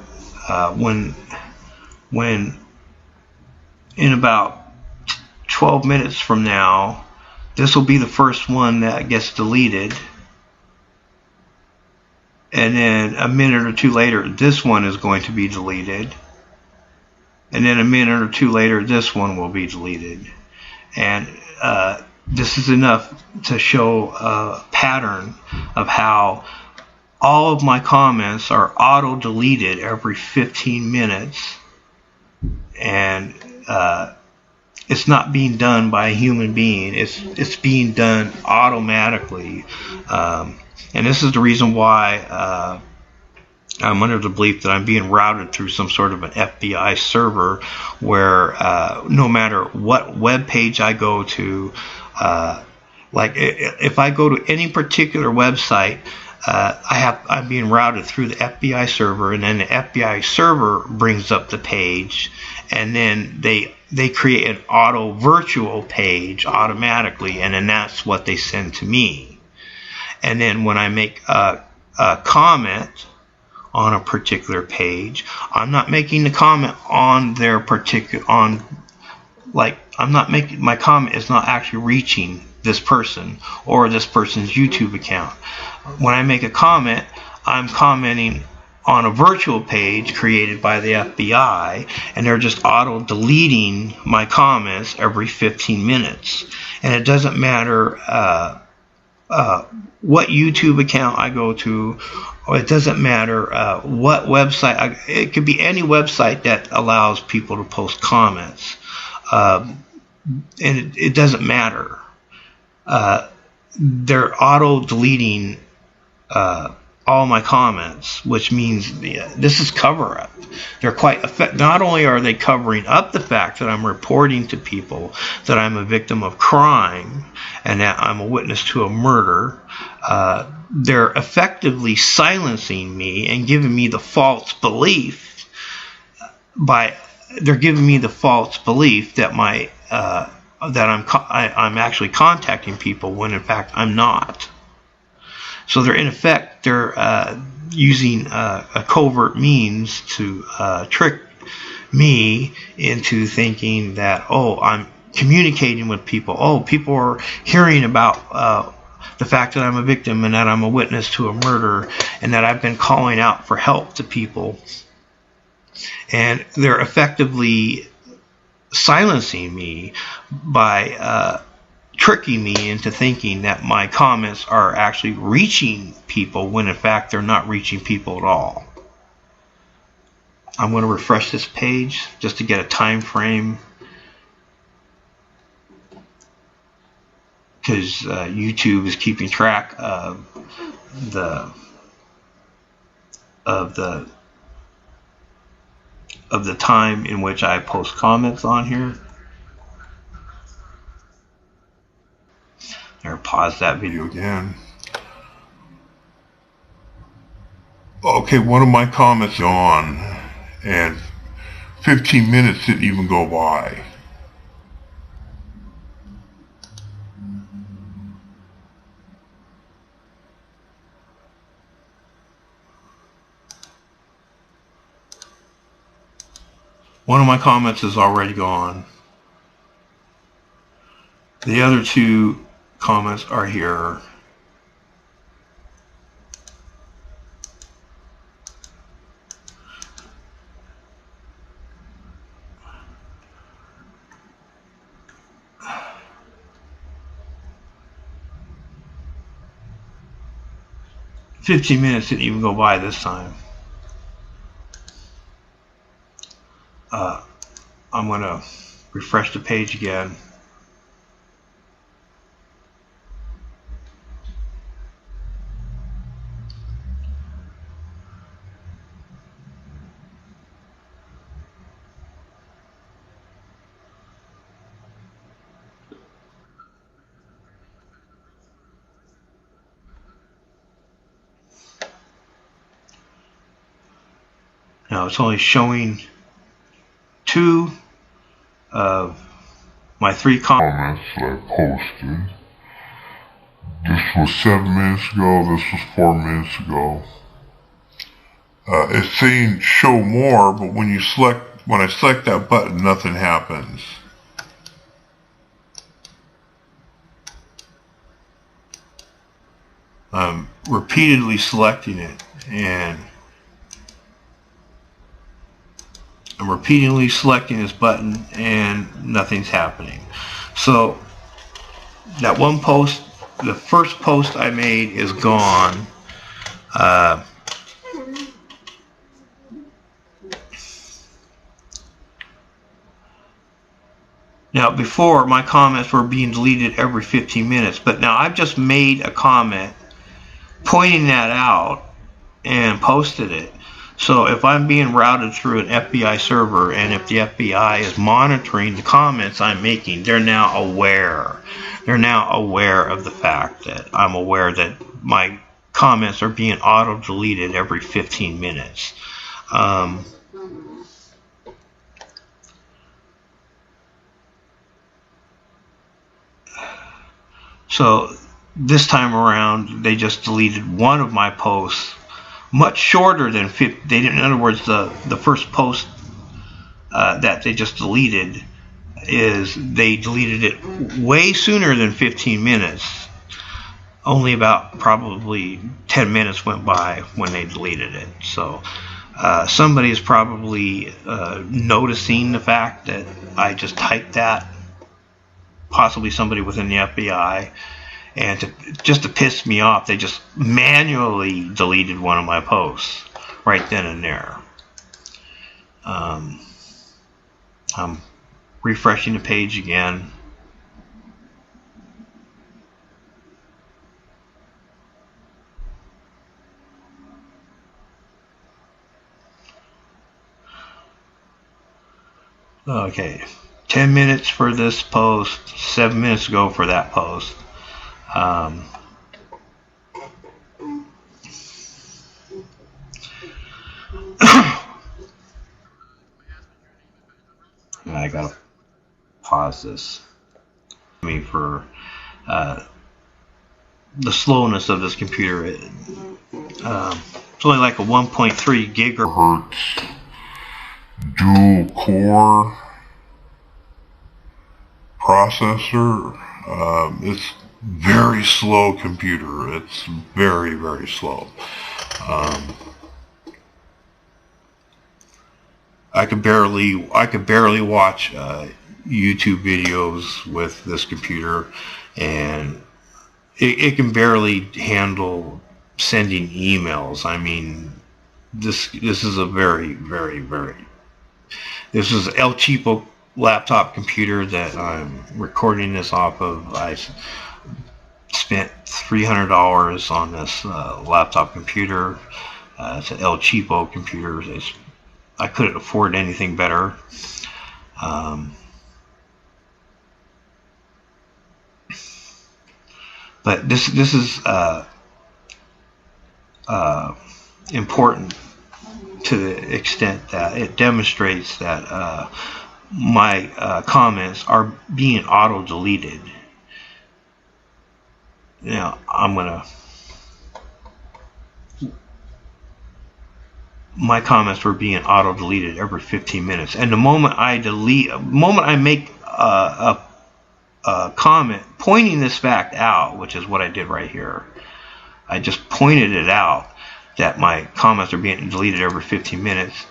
when in about 12 minutes from now, this will be the first one that gets deleted, and then a minute or two later this one is going to be deleted, and then a minute or two later this one will be deleted. And this is enough to show a pattern of how all of my comments are auto deleted every 15 minutes, and it's not being done by a human being. It's being done automatically, and this is the reason why I'm under the belief that I'm being routed through some sort of an FBI server, where no matter what web page I go to, like if I go to any particular website, I'm being routed through the FBI server, and then the FBI server brings up the page, and then they create an auto virtual page automatically, and then that's what they send to me. And then when I make a comment on a particular page, I'm not making the comment on their particular, I'm not making, my comment is not actually reaching this person or this person's YouTube account. When I make a comment, I'm commenting on a virtual page created by the FBI, and they're just auto deleting my comments every 15 minutes. And it doesn't matter what YouTube account I go to It doesn't matter what website. It could be any website that allows people to post comments, and it doesn't matter. They're auto deleting all my comments, which means this is cover up. They're quite not only are they covering up the fact that I'm reporting to people that I'm a victim of crime and that I'm a witness to a murder, they're effectively silencing me and giving me the false belief that I'm actually contacting people when in fact I'm not. So they're in effect using a covert means to trick me into thinking that, oh, I'm communicating with people. Oh, people are hearing about the fact that I'm a victim and that I'm a witness to a murder and that I've been calling out for help to people. And they're effectively silencing me by tricking me into thinking that my comments are actually reaching people when in fact they're not reaching people at all. I'm going to refresh this page just to get a time frame, because YouTube is keeping track of the time in which I post comments on here. Or pause that video again. Okay, one of my comments on, and 15 minutes didn't even go by. One of my comments is already gone. The other two comments are here. "15 minutes didn't even go by this time." I'm going to refresh the page again. Now it's only showing 2 of my 3 comments that I posted. This was 7 minutes ago, this was 4 minutes ago. It's saying show more, but when I select that button, nothing happens. I'm repeatedly selecting it, and I'm repeatedly selecting this button and nothing's happening. So that one post, the first post I made, is gone. Now before, my comments were being deleted every 15 minutes, but now I've just made a comment pointing that out and posted it. So if I'm being routed through an FBI server, and if the FBI is monitoring the comments I'm making, they're now aware. They're now aware of the fact that I'm aware that my comments are being auto-deleted every 15 minutes. So this time around, they just deleted one of my posts, much shorter than 50. They didn't. In other words, the first post that they just deleted they deleted it way sooner than 15 minutes. Only about probably 10 minutes went by when they deleted it. So somebody is probably noticing the fact that I just typed that. Possibly somebody within the FBI. And just to piss me off, they just manually deleted one of my posts right then and there. I'm refreshing the page again. Okay, 10 minutes for this post, 7 minutes ago for that post. I gotta pause this. I mean, for the slowness of this computer, it's only like a 1.3 gigahertz dual core processor. It's very slow computer. It's very, very slow. I could barely watch YouTube videos with this computer, and it can barely handle sending emails. I mean, this is a very, very, very, this is El Cheapo laptop computer that I'm recording this off of. I spent $300 on this laptop computer. It's an El Cheapo computer. I couldn't afford anything better. But this is important to the extent that it demonstrates that my comments are being auto-deleted. Now, my comments were being auto-deleted every 15 minutes. And the moment I make a comment pointing this fact out, which is what I did right here, I just pointed it out that my comments are being deleted every 15 minutes.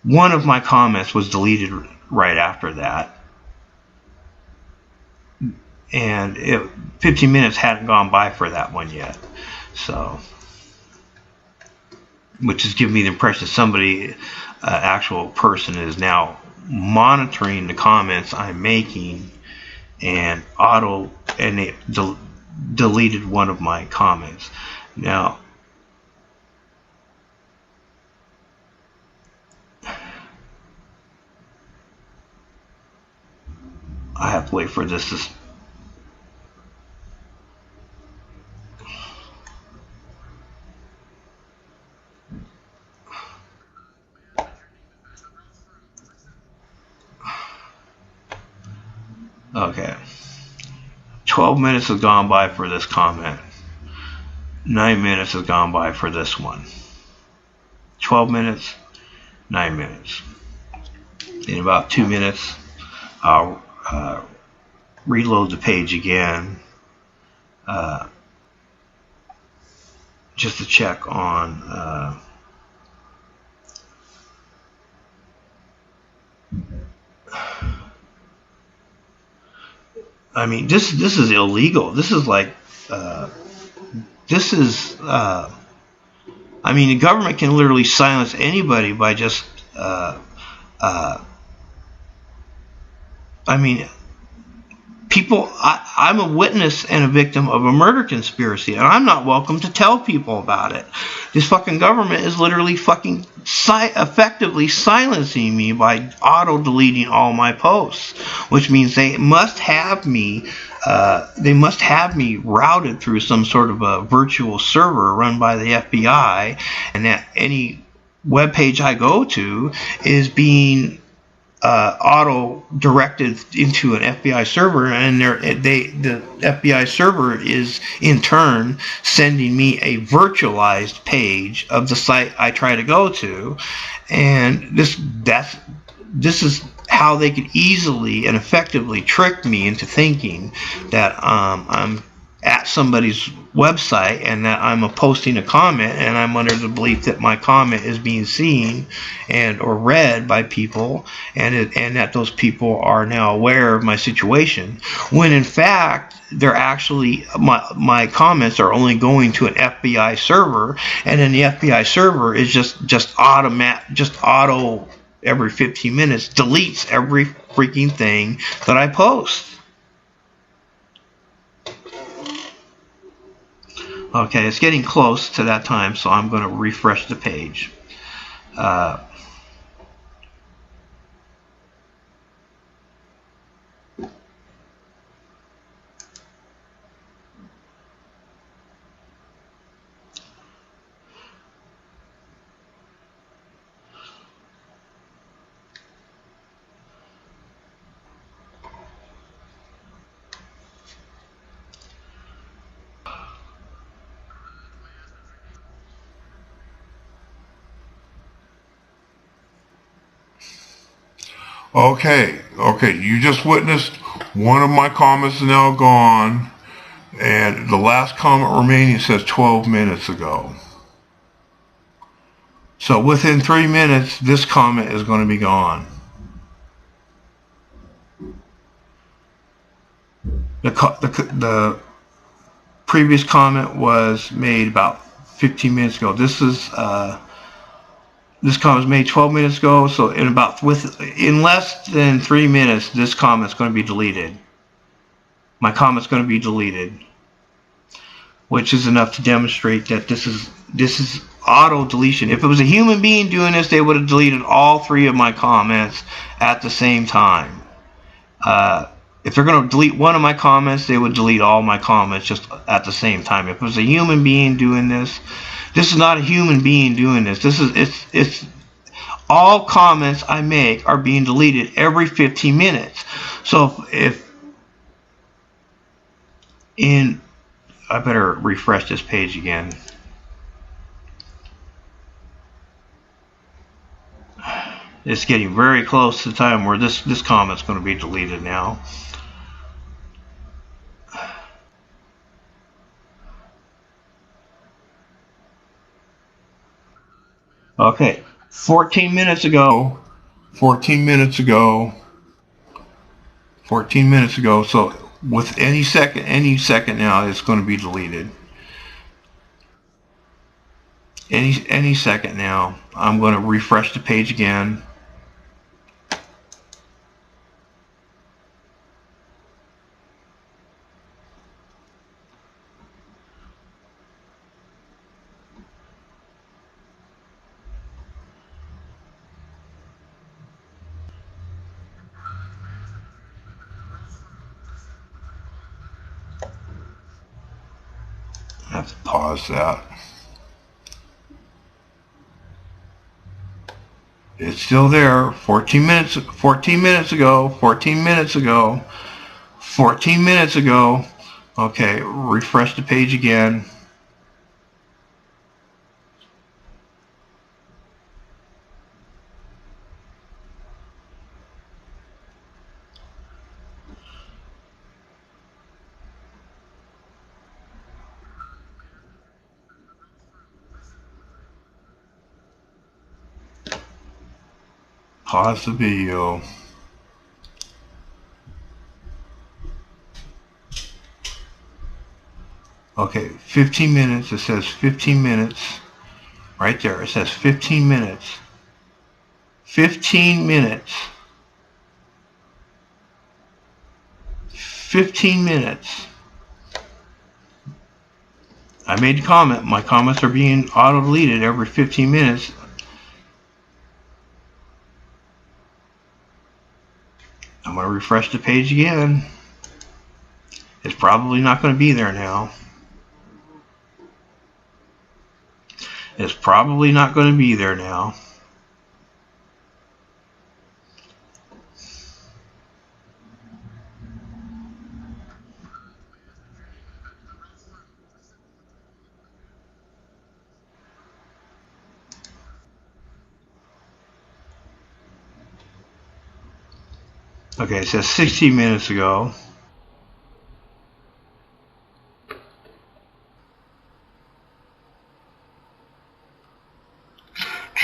One of my comments was deleted right after that. And 15 minutes hadn't gone by for that one yet. So, which is giving me the impression somebody, actual person, is now monitoring the comments I'm making and they deleted one of my comments. Now, I have to wait for this to okay. 12 minutes has gone by for this comment. 9 minutes has gone by for this one. 12 minutes, 9 minutes. In about 2 minutes, I'll reload the page again just to check on I mean, this is illegal. This is like I mean, the government can literally silence anybody by just I mean, people, I'm a witness and a victim of a murder conspiracy, and I'm not welcome to tell people about it. This fucking government is literally fucking effectively silencing me by auto-deleting all my posts, which means they must have me routed through some sort of a virtual server run by the FBI, and that any web page I go to is being auto-directed into an FBI server, and the FBI server is in turn sending me a virtualized page of the site I try to go to, and this is how they could easily and effectively trick me into thinking that I'm at somebody's website and that I'm posting a comment and I'm under the belief that my comment is being seen and or read by people, and that those people are now aware of my situation, when in fact they're actually, my comments are only going to an FBI server, and then the FBI server is just auto every 15 minutes deletes every freaking thing that I post. Okay, it's getting close to that time, so I'm going to refresh the page. Okay, you just witnessed one of my comments now gone, and the last comment remaining says 12 minutes ago. So within 3 minutes, this comment is going to be gone. The previous comment was made about 15 minutes ago. This comment was made 12 minutes ago, so in less than 3 minutes, this comment's going to be deleted. My comment's going to be deleted, which is enough to demonstrate that this is auto deletion. If it was a human being doing this, they would have deleted all 3 of my comments at the same time. If they're going to delete one of my comments, they would delete all my comments just at the same time. If it was a human being doing this, this is not a human being doing this. It's all comments I make are being deleted every 15 minutes. So I better refresh this page again. It's getting very close to the time where this comment's going to be deleted now. Okay, 14 minutes ago. So with any second now, it's going to be deleted. Any second now. I'm going to refresh the page again. I have to pause that. It's still there. 14 minutes ago. Okay, refresh the page again. Pause the video. Okay, 15 minutes. It says 15 minutes. Right there. It says 15 minutes. 15 minutes. 15 minutes. I made a comment. My comments are being auto-deleted every 15 minutes. I'm going to refresh the page again. It's probably not going to be there now. It's probably not going to be there now. Okay, it says 16 minutes ago.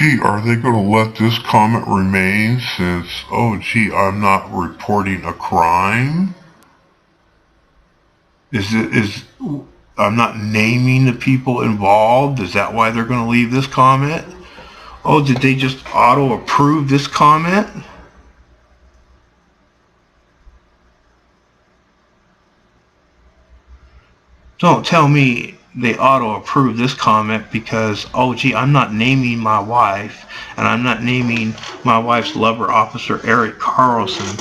gee, are they going to let this comment remain since, oh, gee, I'm not reporting a crime? I'm not naming the people involved? Is that why they're going to leave this comment? Oh, did they just auto-approve this comment? Don't tell me they auto-approve this comment because, oh gee, I'm not naming my wife, and I'm not naming my wife's lover, Officer Eric Carlson.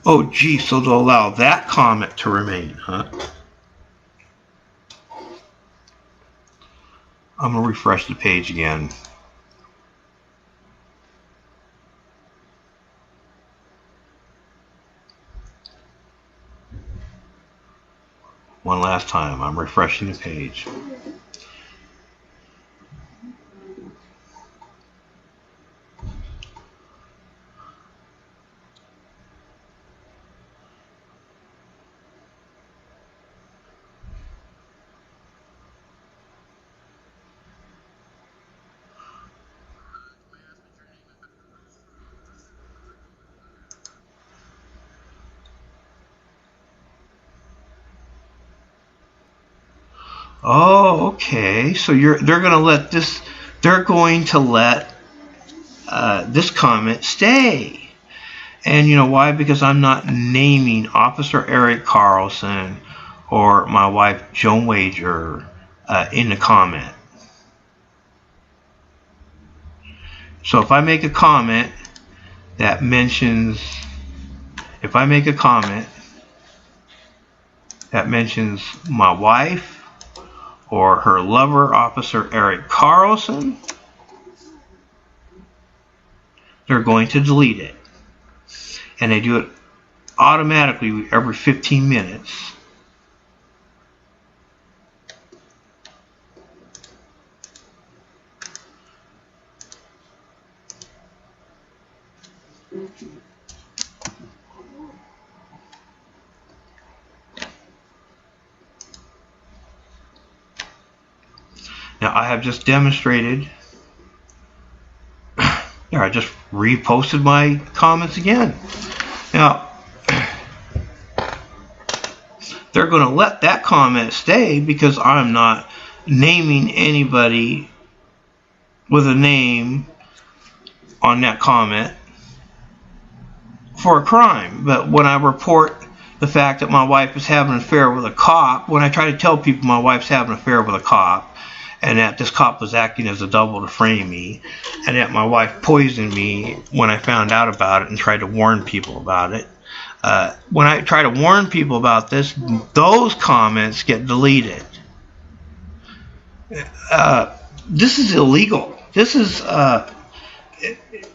Oh gee, so they'll allow that comment to remain, huh? I'm going to refresh the page again. One last time, I'm refreshing the page. Oh, okay. So they're going to let this comment stay. And you know why? Because I'm not naming Officer Eric Carlson or my wife Joan Wager in the comment. So if I make a comment that mentions my wife or her lover, Officer Eric Carlson, they're going to delete it. And they do it automatically every 15 minutes. Now I have just demonstrated. There, I just reposted my comments again. Now they're going to let that comment stay because I'm not naming anybody with a name on that comment for a crime. But when I report the fact that my wife is having an affair with a cop, when I try to tell people my wife's having an affair with a cop, and that this cop was acting as a double to frame me, and that my wife poisoned me when I found out about it and tried to warn people about it. When I try to warn people about this, those comments get deleted. This is illegal. This is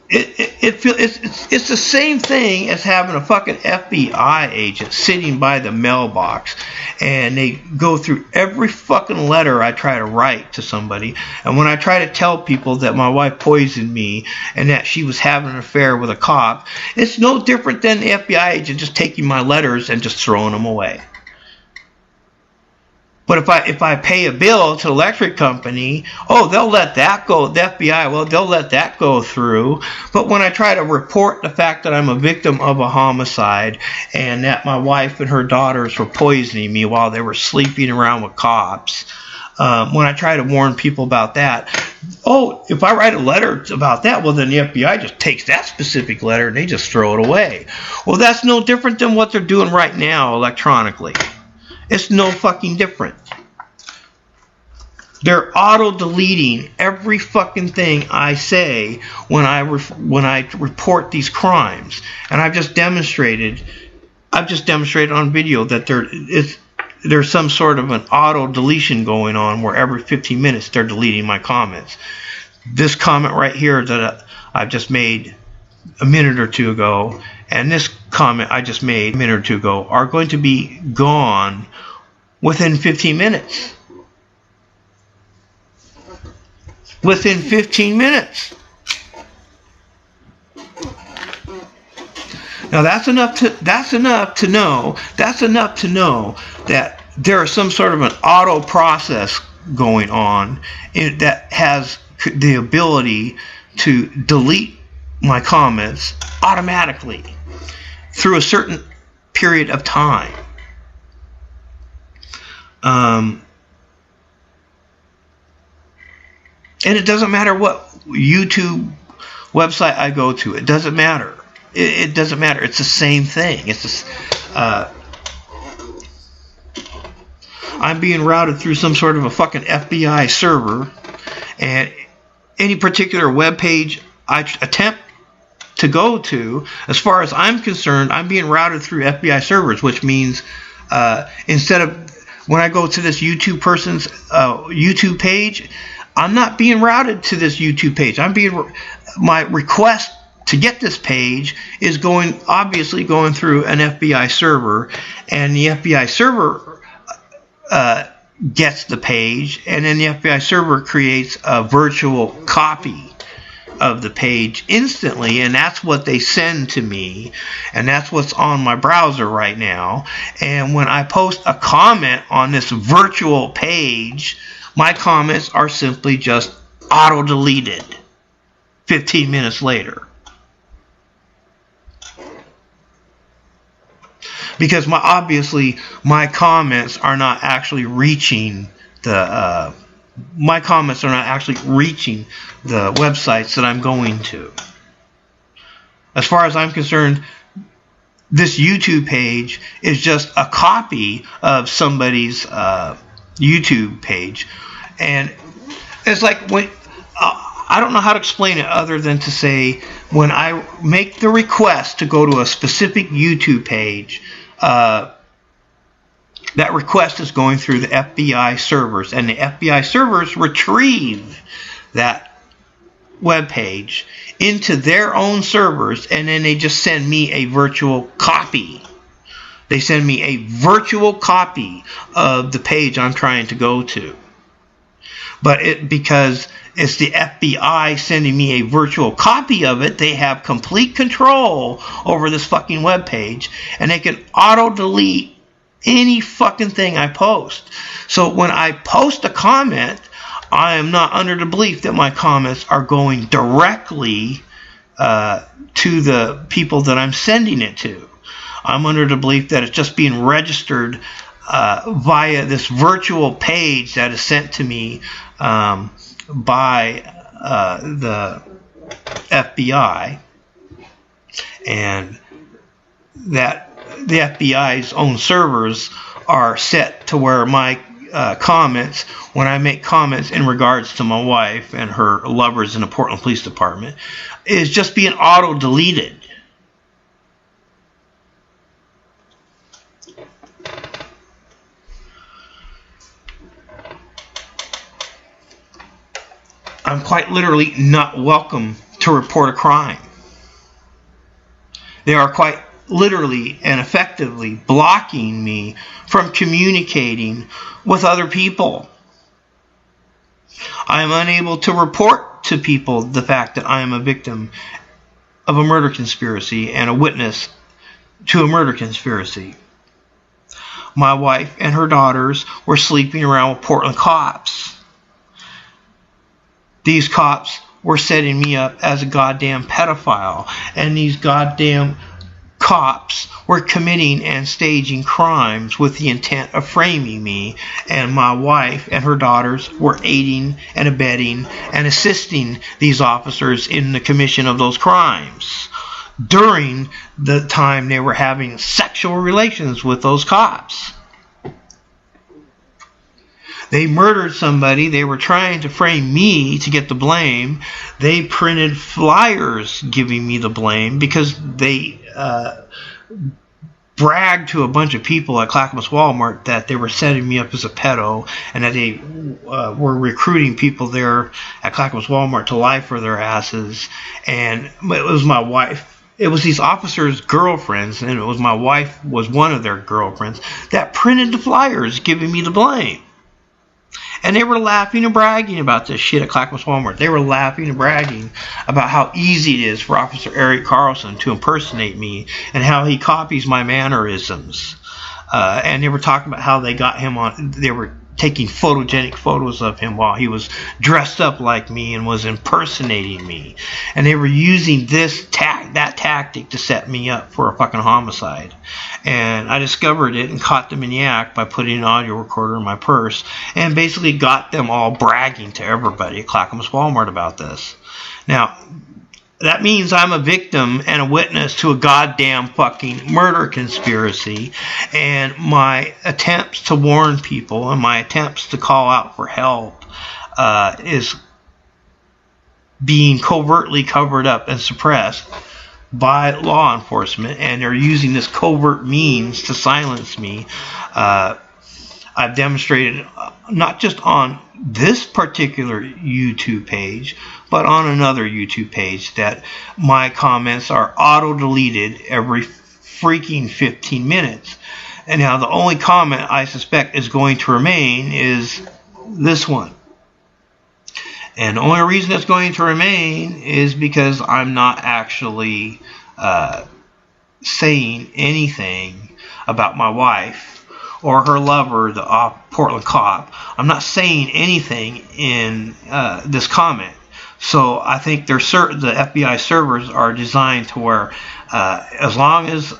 it's the same thing as having a fucking FBI agent sitting by the mailbox, and they go through every fucking letter I try to write to somebody, and when I try to tell people that my wife poisoned me and that she was having an affair with a cop, it's no different than the FBI agent just taking my letters and just throwing them away. But if I pay a bill to the electric company, oh, they'll let that go. The FBI, well, they'll let that go through. But when I try to report the fact that I'm a victim of a homicide and that my wife and her daughters were poisoning me while they were sleeping around with cops, when I try to warn people about that, oh, if I write a letter about that, well, then the FBI just takes that specific letter and they just throw it away. Well, that's no different than what they're doing right now electronically. It's no fucking different. They're auto-deleting every fucking thing I say when I report these crimes, and I've just demonstrated on video that there's some sort of an auto-deletion going on where every 15 minutes they're deleting my comments. This comment right here that I've just made a minute or two ago, and this comment I just made a minute or two ago are going to be gone within 15 minutes. Within 15 minutes. Now that's enough to know that there is some sort of an auto process going on that has the ability to delete my comments automatically through a certain period of time. And it doesn't matter what YouTube website I go to. It doesn't matter. It doesn't matter. It's the same thing. It's just, I'm being routed through some sort of a fucking FBI server, and any particular web page I attempt to go to, as far as I'm concerned, I'm being routed through FBI servers, which means instead of when I go to this YouTube person's YouTube page, I'm not being routed to this YouTube page. My request to get this page is obviously going through an FBI server, and the FBI server gets the page, and then the FBI server creates a virtual copy of the page instantly, and that's what they send to me, and that's what's on my browser right now. And when I post a comment on this virtual page, my comments are simply just auto-deleted 15 minutes later. Because obviously my comments are not actually reaching the websites that I'm going to. As far as I'm concerned, this YouTube page is just a copy of somebody's YouTube page. And it's like when I don't know how to explain it other than to say, when I make the request to go to a specific YouTube page, that request is going through the FBI servers, and the FBI servers retrieve that web page into their own servers, and then they just send me a virtual copy. They send me a virtual copy of the page I'm trying to go to. But because it's the FBI sending me a virtual copy of it, they have complete control over this fucking web page, and they can auto-delete any fucking thing I post. So when I post a comment, I am not under the belief that my comments are going directly to the people that I'm sending it to. I'm under the belief that it's just being registered via this virtual page that is sent to me by the FBI, and that the FBI's own servers are set to where my comments, when I make comments in regards to my wife and her lovers in the Portland Police Department, is just being auto-deleted. I'm quite literally not welcome to report a crime. They are quite literally and effectively blocking me from communicating with other people. I am unable to report to people the fact that I am a victim of a murder conspiracy and a witness to a murder conspiracy. My wife and her daughters were sleeping around with Portland cops. These cops were setting me up as a goddamn pedophile, and these goddamn cops were committing and staging crimes with the intent of framing me, and my wife and her daughters were aiding and abetting and assisting these officers in the commission of those crimes during the time they were having sexual relations with those cops. They murdered somebody. They were trying to frame me to get the blame. They printed flyers giving me the blame because they bragged to a bunch of people at Clackamas Walmart that they were setting me up as a pedo, and that they were recruiting people there at Clackamas Walmart to lie for their asses. And it was my wife. It was these officers' girlfriends, and it was my wife was one of their girlfriends that printed the flyers giving me the blame. And they were laughing and bragging about this shit at Clackamas Walmart. They were laughing and bragging about how easy it is for Officer Eric Carlson to impersonate me and how he copies my mannerisms. And they were talking about how they got him on. They were taking photogenic photos of him while he was dressed up like me and was impersonating me. And they were using that tactic to set me up for a fucking homicide. And I discovered it and caught them in the act by putting an audio recorder in my purse and basically got them all bragging to everybody at Clackamas Walmart about this. Now, that means I'm a victim and a witness to a goddamn fucking murder conspiracy, and my attempts to warn people and my attempts to call out for help is being covertly covered up and suppressed by law enforcement, and they're using this covert means to silence me. I've demonstrated not just on this particular YouTube page, but on another YouTube page, that my comments are auto-deleted every freaking 15 minutes. And now the only comment I suspect is going to remain is this one. And the only reason it's going to remain is because I'm not actually saying anything about my wife or her lover, the Portland cop. I'm not saying anything in this comment. So I think the FBI servers are designed to where as long as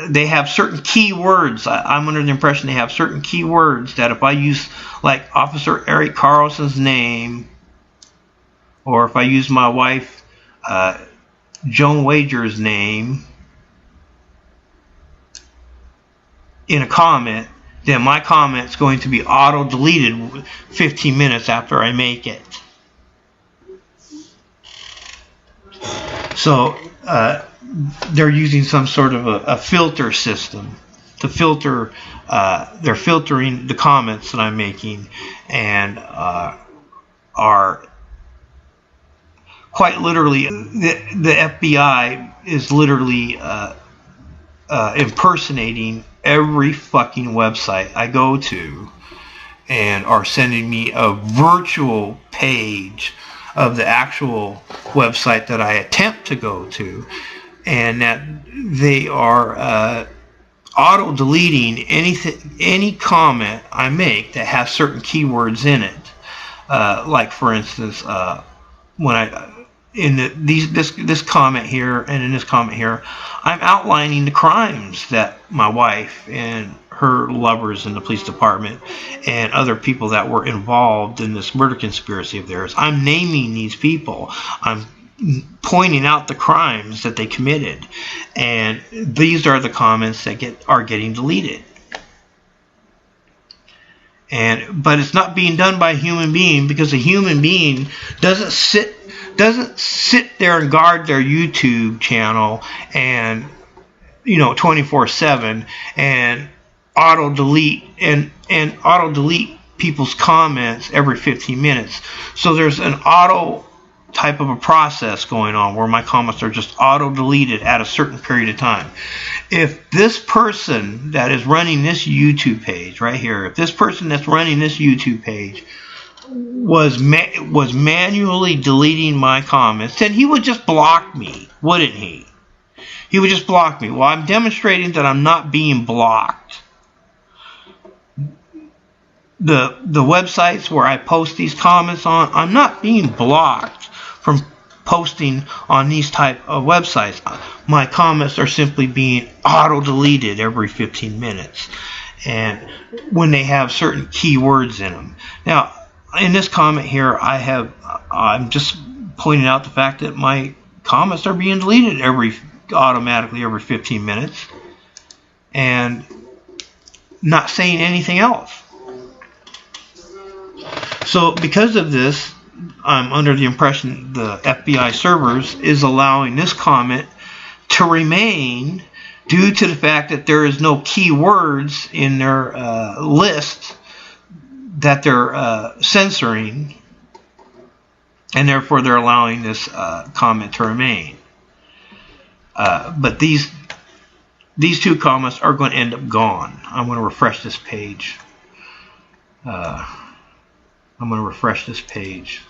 they have certain keywords, I'm under the impression they have certain keywords that if I use like Officer Eric Carlson's name, or if I use my wife Joan Wager's name in a comment, then my comment's going to be auto-deleted 15 minutes after I make it. So they're using some sort of a filter system to filter. They're filtering the comments that I'm making, and are quite literally, the FBI is literally impersonating every fucking website I go to, and are sending me a virtual page of the actual website that I attempt to go to, and that they are auto-deleting any comment I make that has certain keywords in it. Like for instance, when I in this comment here and in this comment here, I'm outlining the crimes that my wife and her lovers in the police department and other people that were involved in this murder conspiracy of theirs. I'm naming these people. I'm pointing out the crimes that they committed, and these are the comments that are getting deleted. But it's not being done by a human being, because a human being doesn't sit there and guard their YouTube channel and 24/7 and auto delete people's comments every 15 minutes. So there's an auto type of a process going on where my comments are just auto deleted at a certain period of time. If this person that is running this YouTube page right here, if this person that's running this YouTube page was manually deleting my comments, then he would just block me, wouldn't he? He would just block me. Well, I'm demonstrating that I'm not being blocked. The websites where I post these comments on, I'm not being blocked from posting on these type of websites. My comments are simply being auto-deleted every 15 minutes, and when they have certain keywords in them. Now, in this comment here, I'm just pointing out the fact that my comments are being deleted automatically every 15 minutes, and not saying anything else. So because of this, I'm under the impression the FBI servers is allowing this comment to remain due to the fact that there is no keywords in their list that they're censoring, and therefore they're allowing this comment to remain. But these two comments are going to end up gone. I'm going to refresh this page. I'm going to refresh this page.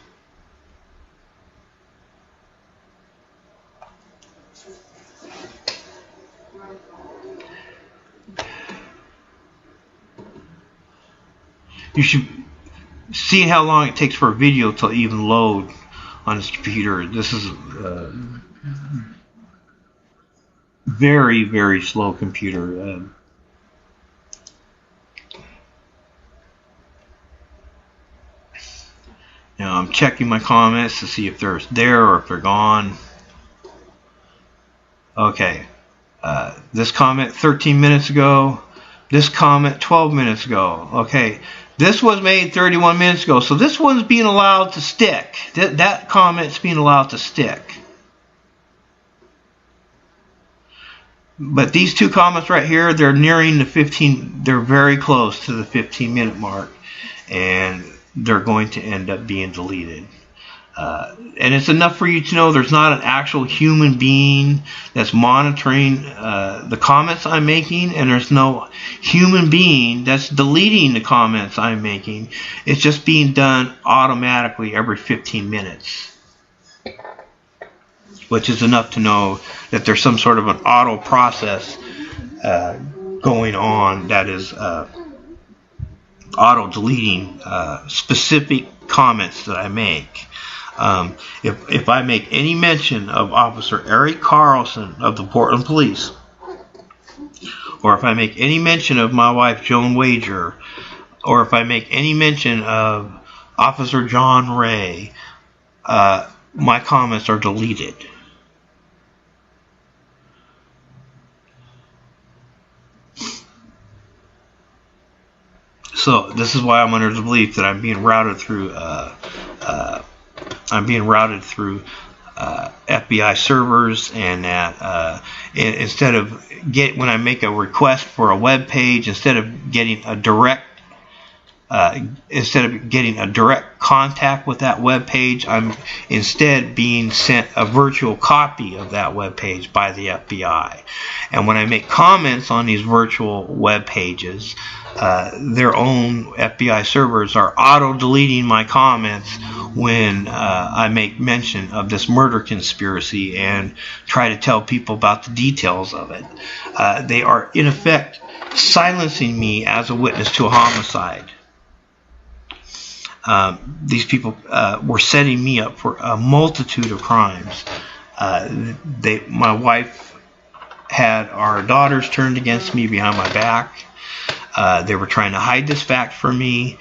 You should see how long it takes for a video to even load on this computer. This is a very, very slow computer. Now I'm checking my comments to see if they're there or if they're gone. Okay. This comment 13 minutes ago. This comment 12 minutes ago. Okay. This was made 31 minutes ago. So this one's being allowed to stick. That comment's being allowed to stick. But these two comments right here, they're nearing the 15, they're very close to the 15-minute mark. And they're going to end up being deleted. And it's enough for you to know there's not an actual human being that's monitoring the comments I'm making, and there's no human being that's deleting the comments I'm making. It's just being done automatically every 15 minutes, which is enough to know that there's some sort of an auto process going on that is auto deleting specific comments that I make. If I make any mention of Officer Eric Carlson of the Portland Police, or if I make any mention of my wife Joan Wager, or if I make any mention of Officer John Ray, my comments are deleted. So this is why I'm under the belief that I'm being routed through FBI servers, and that instead of when I make a request for a web page, instead of getting a direct contact with that web page, I'm instead being sent a virtual copy of that web page by the FBI. And when I make comments on these virtual web pages, their own FBI servers are auto-deleting my comments when I make mention of this murder conspiracy and try to tell people about the details of it. They are, in effect, silencing me as a witness to a homicide. These people were setting me up for a multitude of crimes. My wife had our daughters turned against me behind my back. They were trying to hide this fact from me.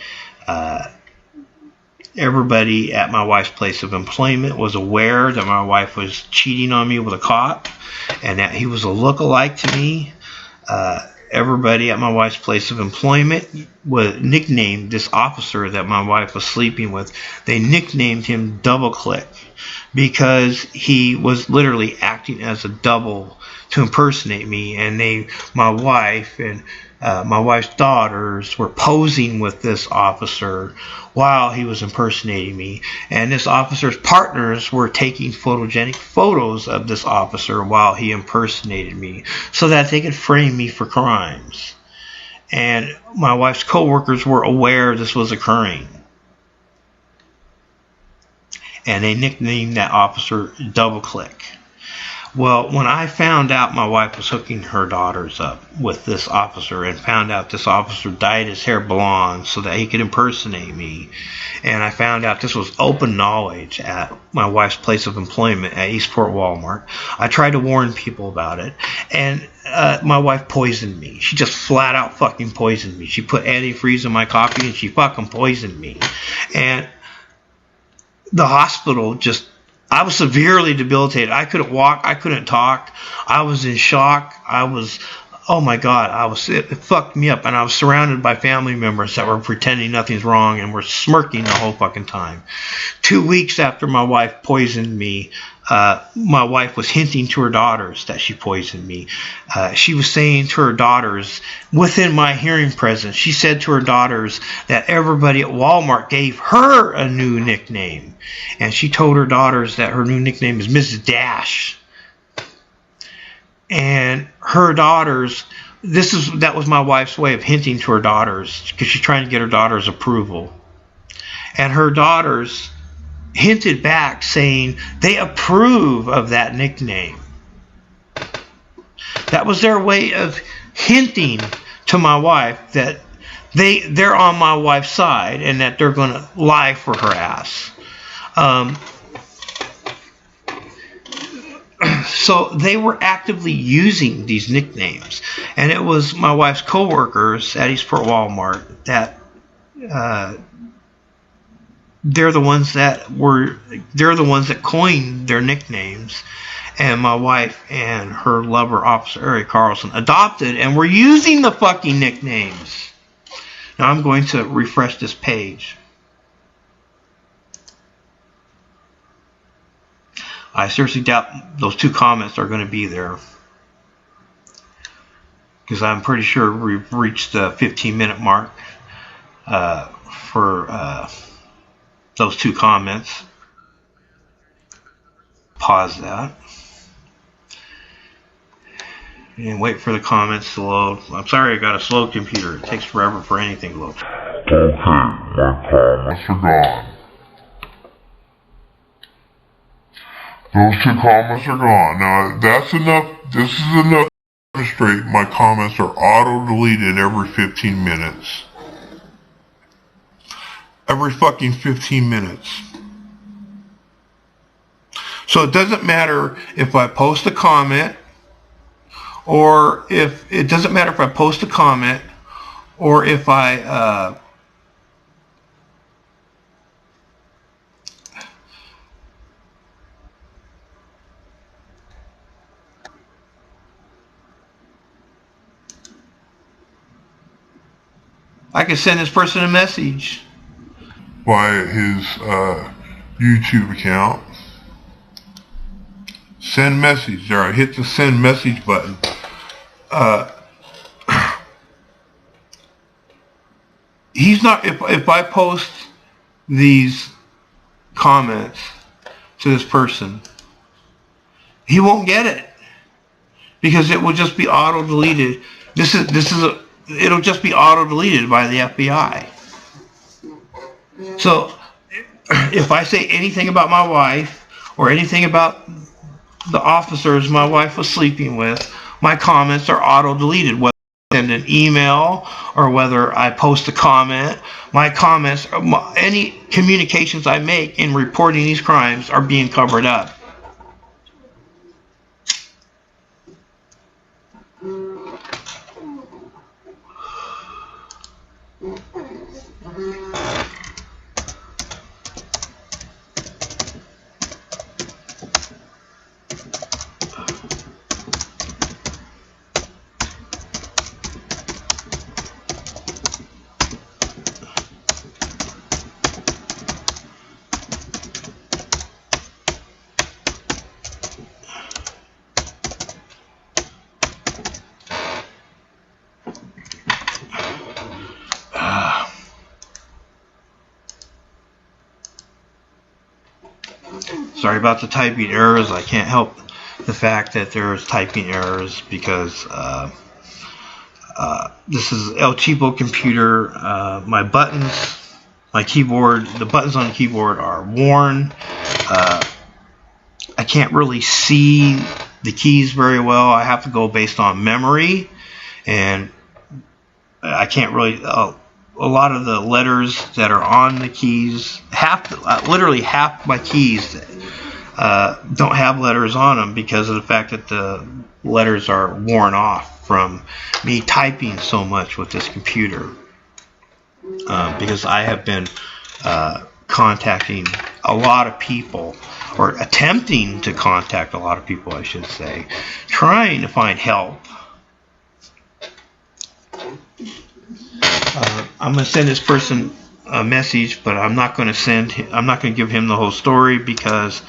Everybody at my wife's place of employment was aware that my wife was cheating on me with a cop, and that he was a look-alike to me. Everybody at my wife's place of employment was nicknamed this officer that my wife was sleeping with. They nicknamed him Double Click because he was literally acting as a double to impersonate me, and my wife and my wife's daughters were posing with this officer while he was impersonating me, and this officer's partners were taking photogenic photos of this officer while he impersonated me so that they could frame me for crimes. And my wife's co-workers were aware this was occurring, and they nicknamed that officer Double Click. Well, when I found out my wife was hooking her daughters up with this officer, and found out this officer dyed his hair blonde so that he could impersonate me, and I found out this was open knowledge at my wife's place of employment at Eastport Walmart, I tried to warn people about it, and my wife poisoned me. She just flat out fucking poisoned me. She put antifreeze in my coffee, and she fucking poisoned me. And the hospital I was severely debilitated. I couldn't walk. I couldn't talk. I was in shock. Oh my God, it fucked me up. And I was surrounded by family members that were pretending nothing's wrong and were smirking the whole fucking time. 2 weeks after my wife poisoned me, my wife was hinting to her daughters that she poisoned me. She was saying to her daughters, within my hearing presence, she said to her daughters that everybody at Walmart gave her a new nickname. And she told her daughters that her new nickname is Mrs. Dash. And her daughters, that was my wife's way of hinting to her daughters, because she's trying to get her daughters' approval. And her daughters hinted back saying they approve of that nickname. That was their way of hinting to my wife that they're on my wife's side and that they're going to lie for her ass. So they were actively using these nicknames, and it was my wife's coworkers at Eastport Walmart that they're the ones that coined their nicknames, and my wife and her lover, Officer Eric Carlson, adopted and were using the fucking nicknames. Now I'm going to refresh this page. I seriously doubt those 2 comments are going to be there, because I'm pretty sure we've reached the 15-minute mark for those 2 comments. Pause that and wait for the comments to load. I'm sorry I got a slow computer. It takes forever for anything to load. Okay, my comments are gone. Those 2 comments are gone. Now, that's enough. This is enough to demonstrate my comments are auto-deleted every 15 minutes. Every fucking 15 minutes. So it doesn't matter if I post a comment, or if I I can send this person a message by his YouTube account. Send message. There, I hit the send message button. He's not. If I post these comments to this person, he won't get it, because it will just be auto deleted. It'll just be auto deleted by the FBI. So if I say anything about my wife or anything about the officers my wife was sleeping with, my comments are auto-deleted. Whether I send an email or whether I post a comment, my comments, any communications I make in reporting these crimes are being covered up. Sorry about the typing errors. I can't help the fact that there's typing errors because this is El Cheapo computer. My buttons, my keyboard, the buttons on the keyboard are worn. I can't really see the keys very well. I have to go based on memory, and I can't really. A lot of the letters that are on the keys, literally half my keys don't have letters on them because of the fact that the letters are worn off from me typing so much with this computer. Because I have been contacting a lot of people, or attempting to contact a lot of people, I should say, trying to find help. I'm going to send this person a message, but I'm not going to give him the whole story, because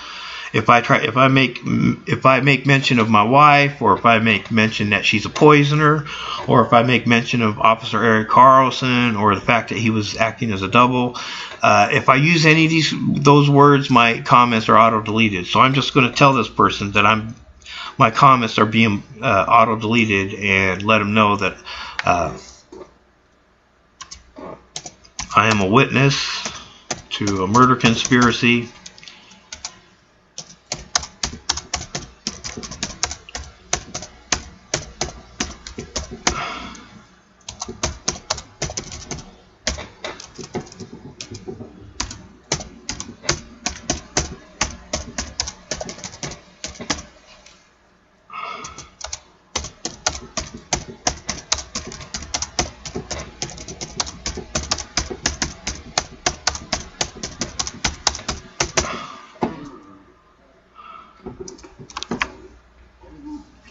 if I make mention of my wife, or if I make mention that she's a poisoner, or if I make mention of Officer Eric Carlson, or the fact that he was acting as a double, if I use any of those words, my comments are auto deleted. So I'm just going to tell this person that my comments are being auto deleted, and let him know that I am a witness to a murder conspiracy.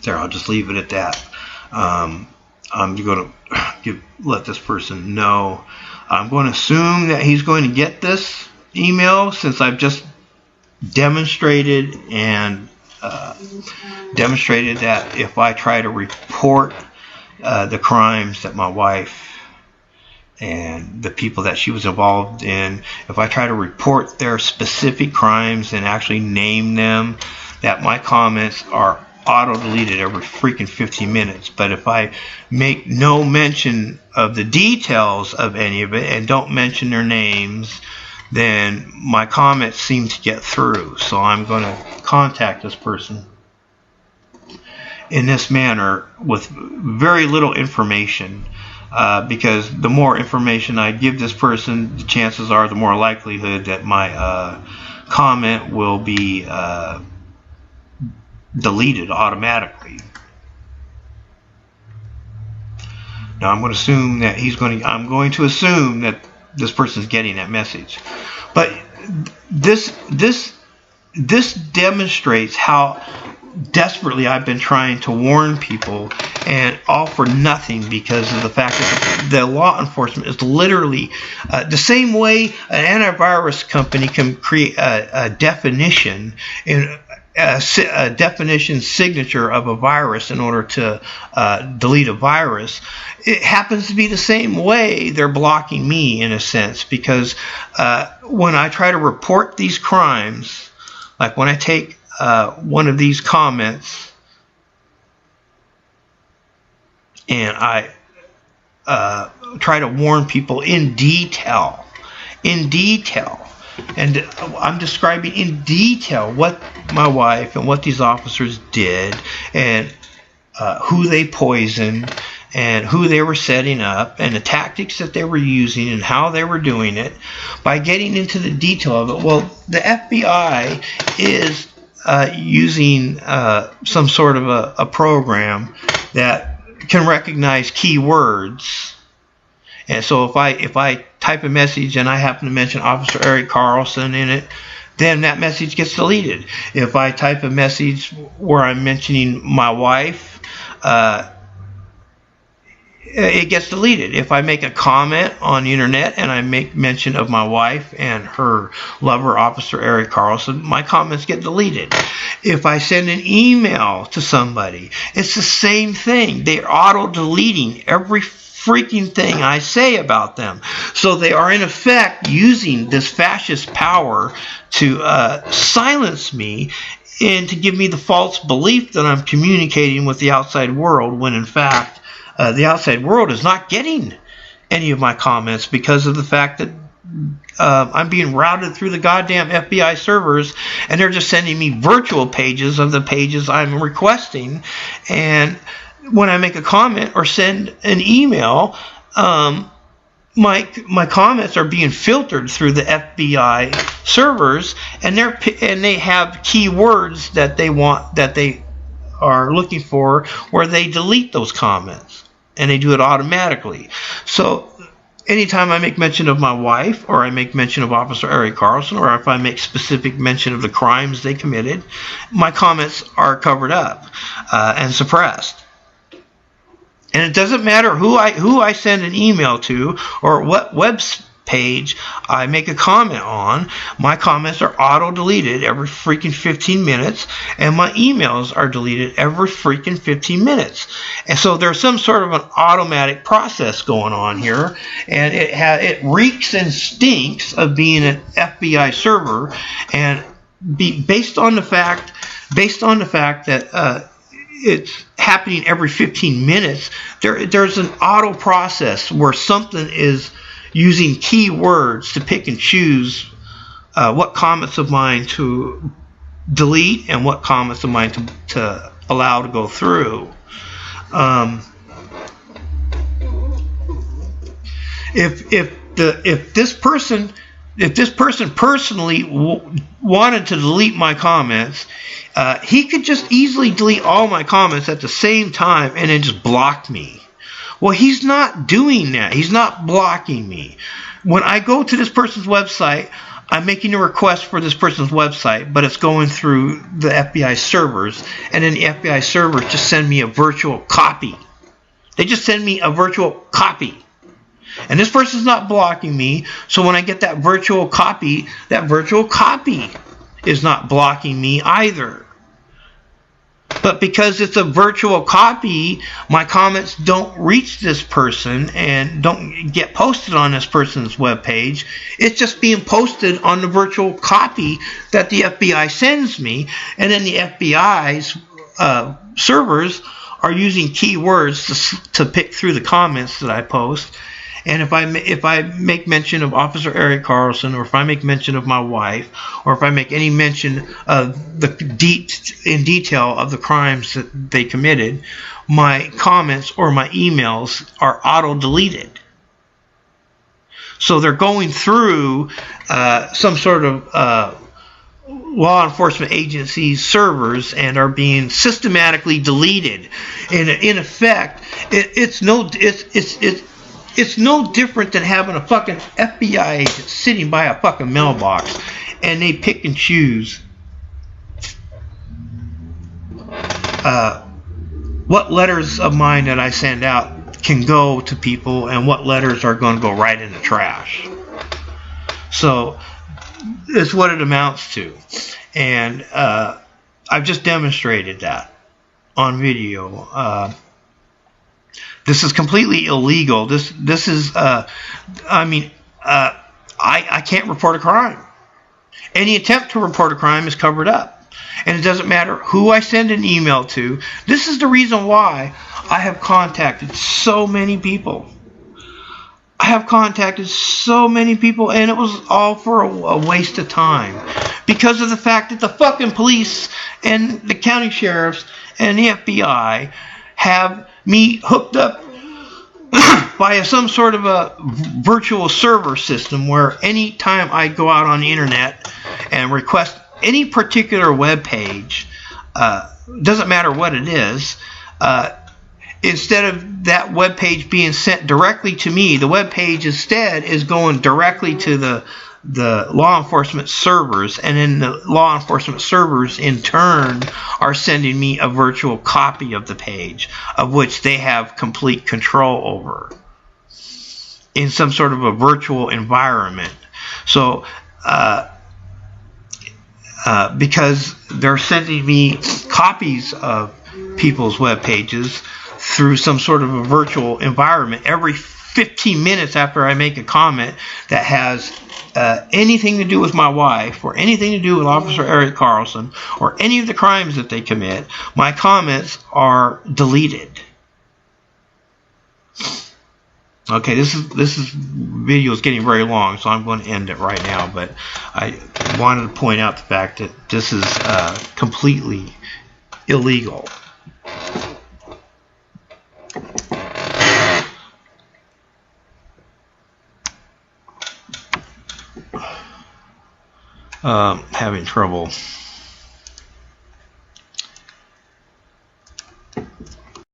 There, I'll just leave it at that. I'm going to let this person know. I'm going to assume that he's going to get this email, since I've just demonstrated that if I try to report the crimes that my wife and the people that she was involved in, if I try to report their specific crimes and actually name them, that my comments are auto-deleted every freaking 15 minutes. But if I make no mention of the details of any of it and don't mention their names, then my comments seem to get through. So I'm going to contact this person in this manner with very little information, because the more information I give this person, the chances are the more likelihood that my comment will be deleted automatically. Now I'm going to assume that I'm going to assume that this person's getting that message. But this demonstrates how desperately I've been trying to warn people, and all for nothing, because of the fact that the law enforcement is literally the same way an antivirus company can create a definition in a definition signature of a virus in order to delete a virus. It happens to be the same way they're blocking me, in a sense, because when I try to report these crimes, like when I take one of these comments and I try to warn people in detail, and I'm describing in detail what my wife and what these officers did, and who they poisoned, and who they were setting up, and the tactics that they were using, and how they were doing it, by getting into the detail of it. Well, the FBI is using some sort of a program that can recognize keywords. And so if I type a message and I happen to mention Officer Eric Carlson in it, then that message gets deleted. If I type a message where I'm mentioning my wife, it gets deleted. If I make a comment on the internet and I make mention of my wife and her lover, Officer Eric Carlson, my comments get deleted. If I send an email to somebody, it's the same thing. They're auto-deleting every freaking thing I say about them. So they are in effect using this fascist power to silence me and to give me the false belief that I'm communicating with the outside world, when in fact the outside world is not getting any of my comments, because of the fact that I'm being routed through the goddamn FBI servers, and they're just sending me virtual pages of the pages I'm requesting. And when I make a comment or send an email, my comments are being filtered through the FBI servers, and they have keywords that they are looking for, where they delete those comments, and they do it automatically. So anytime I make mention of my wife, or I make mention of Officer Eric Carlson, or if I make specific mention of the crimes they committed, my comments are covered up and suppressed. And it doesn't matter who I send an email to, or what web page I make a comment on, my comments are auto-deleted every freaking 15 minutes, and my emails are deleted every freaking 15 minutes. And so there's some sort of an automatic process going on here, and it reeks and stinks of being an FBI server, and based on the fact that it's happening every 15 minutes, there's an auto process where something is using keywords to pick and choose what comments of mine to delete and what comments of mine to allow to go through. If this person personally wanted to delete my comments, he could just easily delete all my comments at the same time and then just block me. Well, he's not doing that. He's not blocking me. When I go to this person's website, I'm making a request for this person's website, but it's going through the FBI servers, and then the FBI servers just send me a virtual copy. They just send me a virtual copy. And this person's not blocking me, so when I get that virtual copy is not blocking me either. But because it's a virtual copy, my comments don't reach this person and don't get posted on this person's webpage. It's just being posted on the virtual copy that the FBI sends me. And then the FBI's servers are using keywords to pick through the comments that I post. And if I make mention of Officer Eric Carlson, or if I make mention of my wife, or if I make any mention of in detail of the crimes that they committed, my comments or my emails are auto-deleted. So they're going through some sort of law enforcement agency's servers and are being systematically deleted. And in effect, it's no different than having a fucking FBI agent sitting by a fucking mailbox, and they pick and choose what letters of mine that I send out can go to people and what letters are going to go right in the trash. So it's what it amounts to. And I've just demonstrated that on video. This is completely illegal. This is, I can't report a crime. Any attempt to report a crime is covered up. And it doesn't matter who I send an email to. This is the reason why I have contacted so many people. And it was all for a waste of time. Because of the fact that the fucking police and the county sheriffs and the FBI have me hooked up by some sort of a virtual server system where any time I go out on the internet and request any particular web page, doesn't matter what it is, instead of that web page being sent directly to me, the web page instead is going directly to the law enforcement servers, and then the law enforcement servers in turn are sending me a virtual copy of the page, of which they have complete control over in some sort of a virtual environment. So because they're sending me copies of people's web pages through some sort of a virtual environment every 15 minutes after I make a comment that has anything to do with my wife, or anything to do with Officer Eric Carlson, or any of the crimes that they commit, my comments are deleted. Okay, this video is getting very long, so I'm going to end it right now. But I wanted to point out the fact that this is completely illegal. Having trouble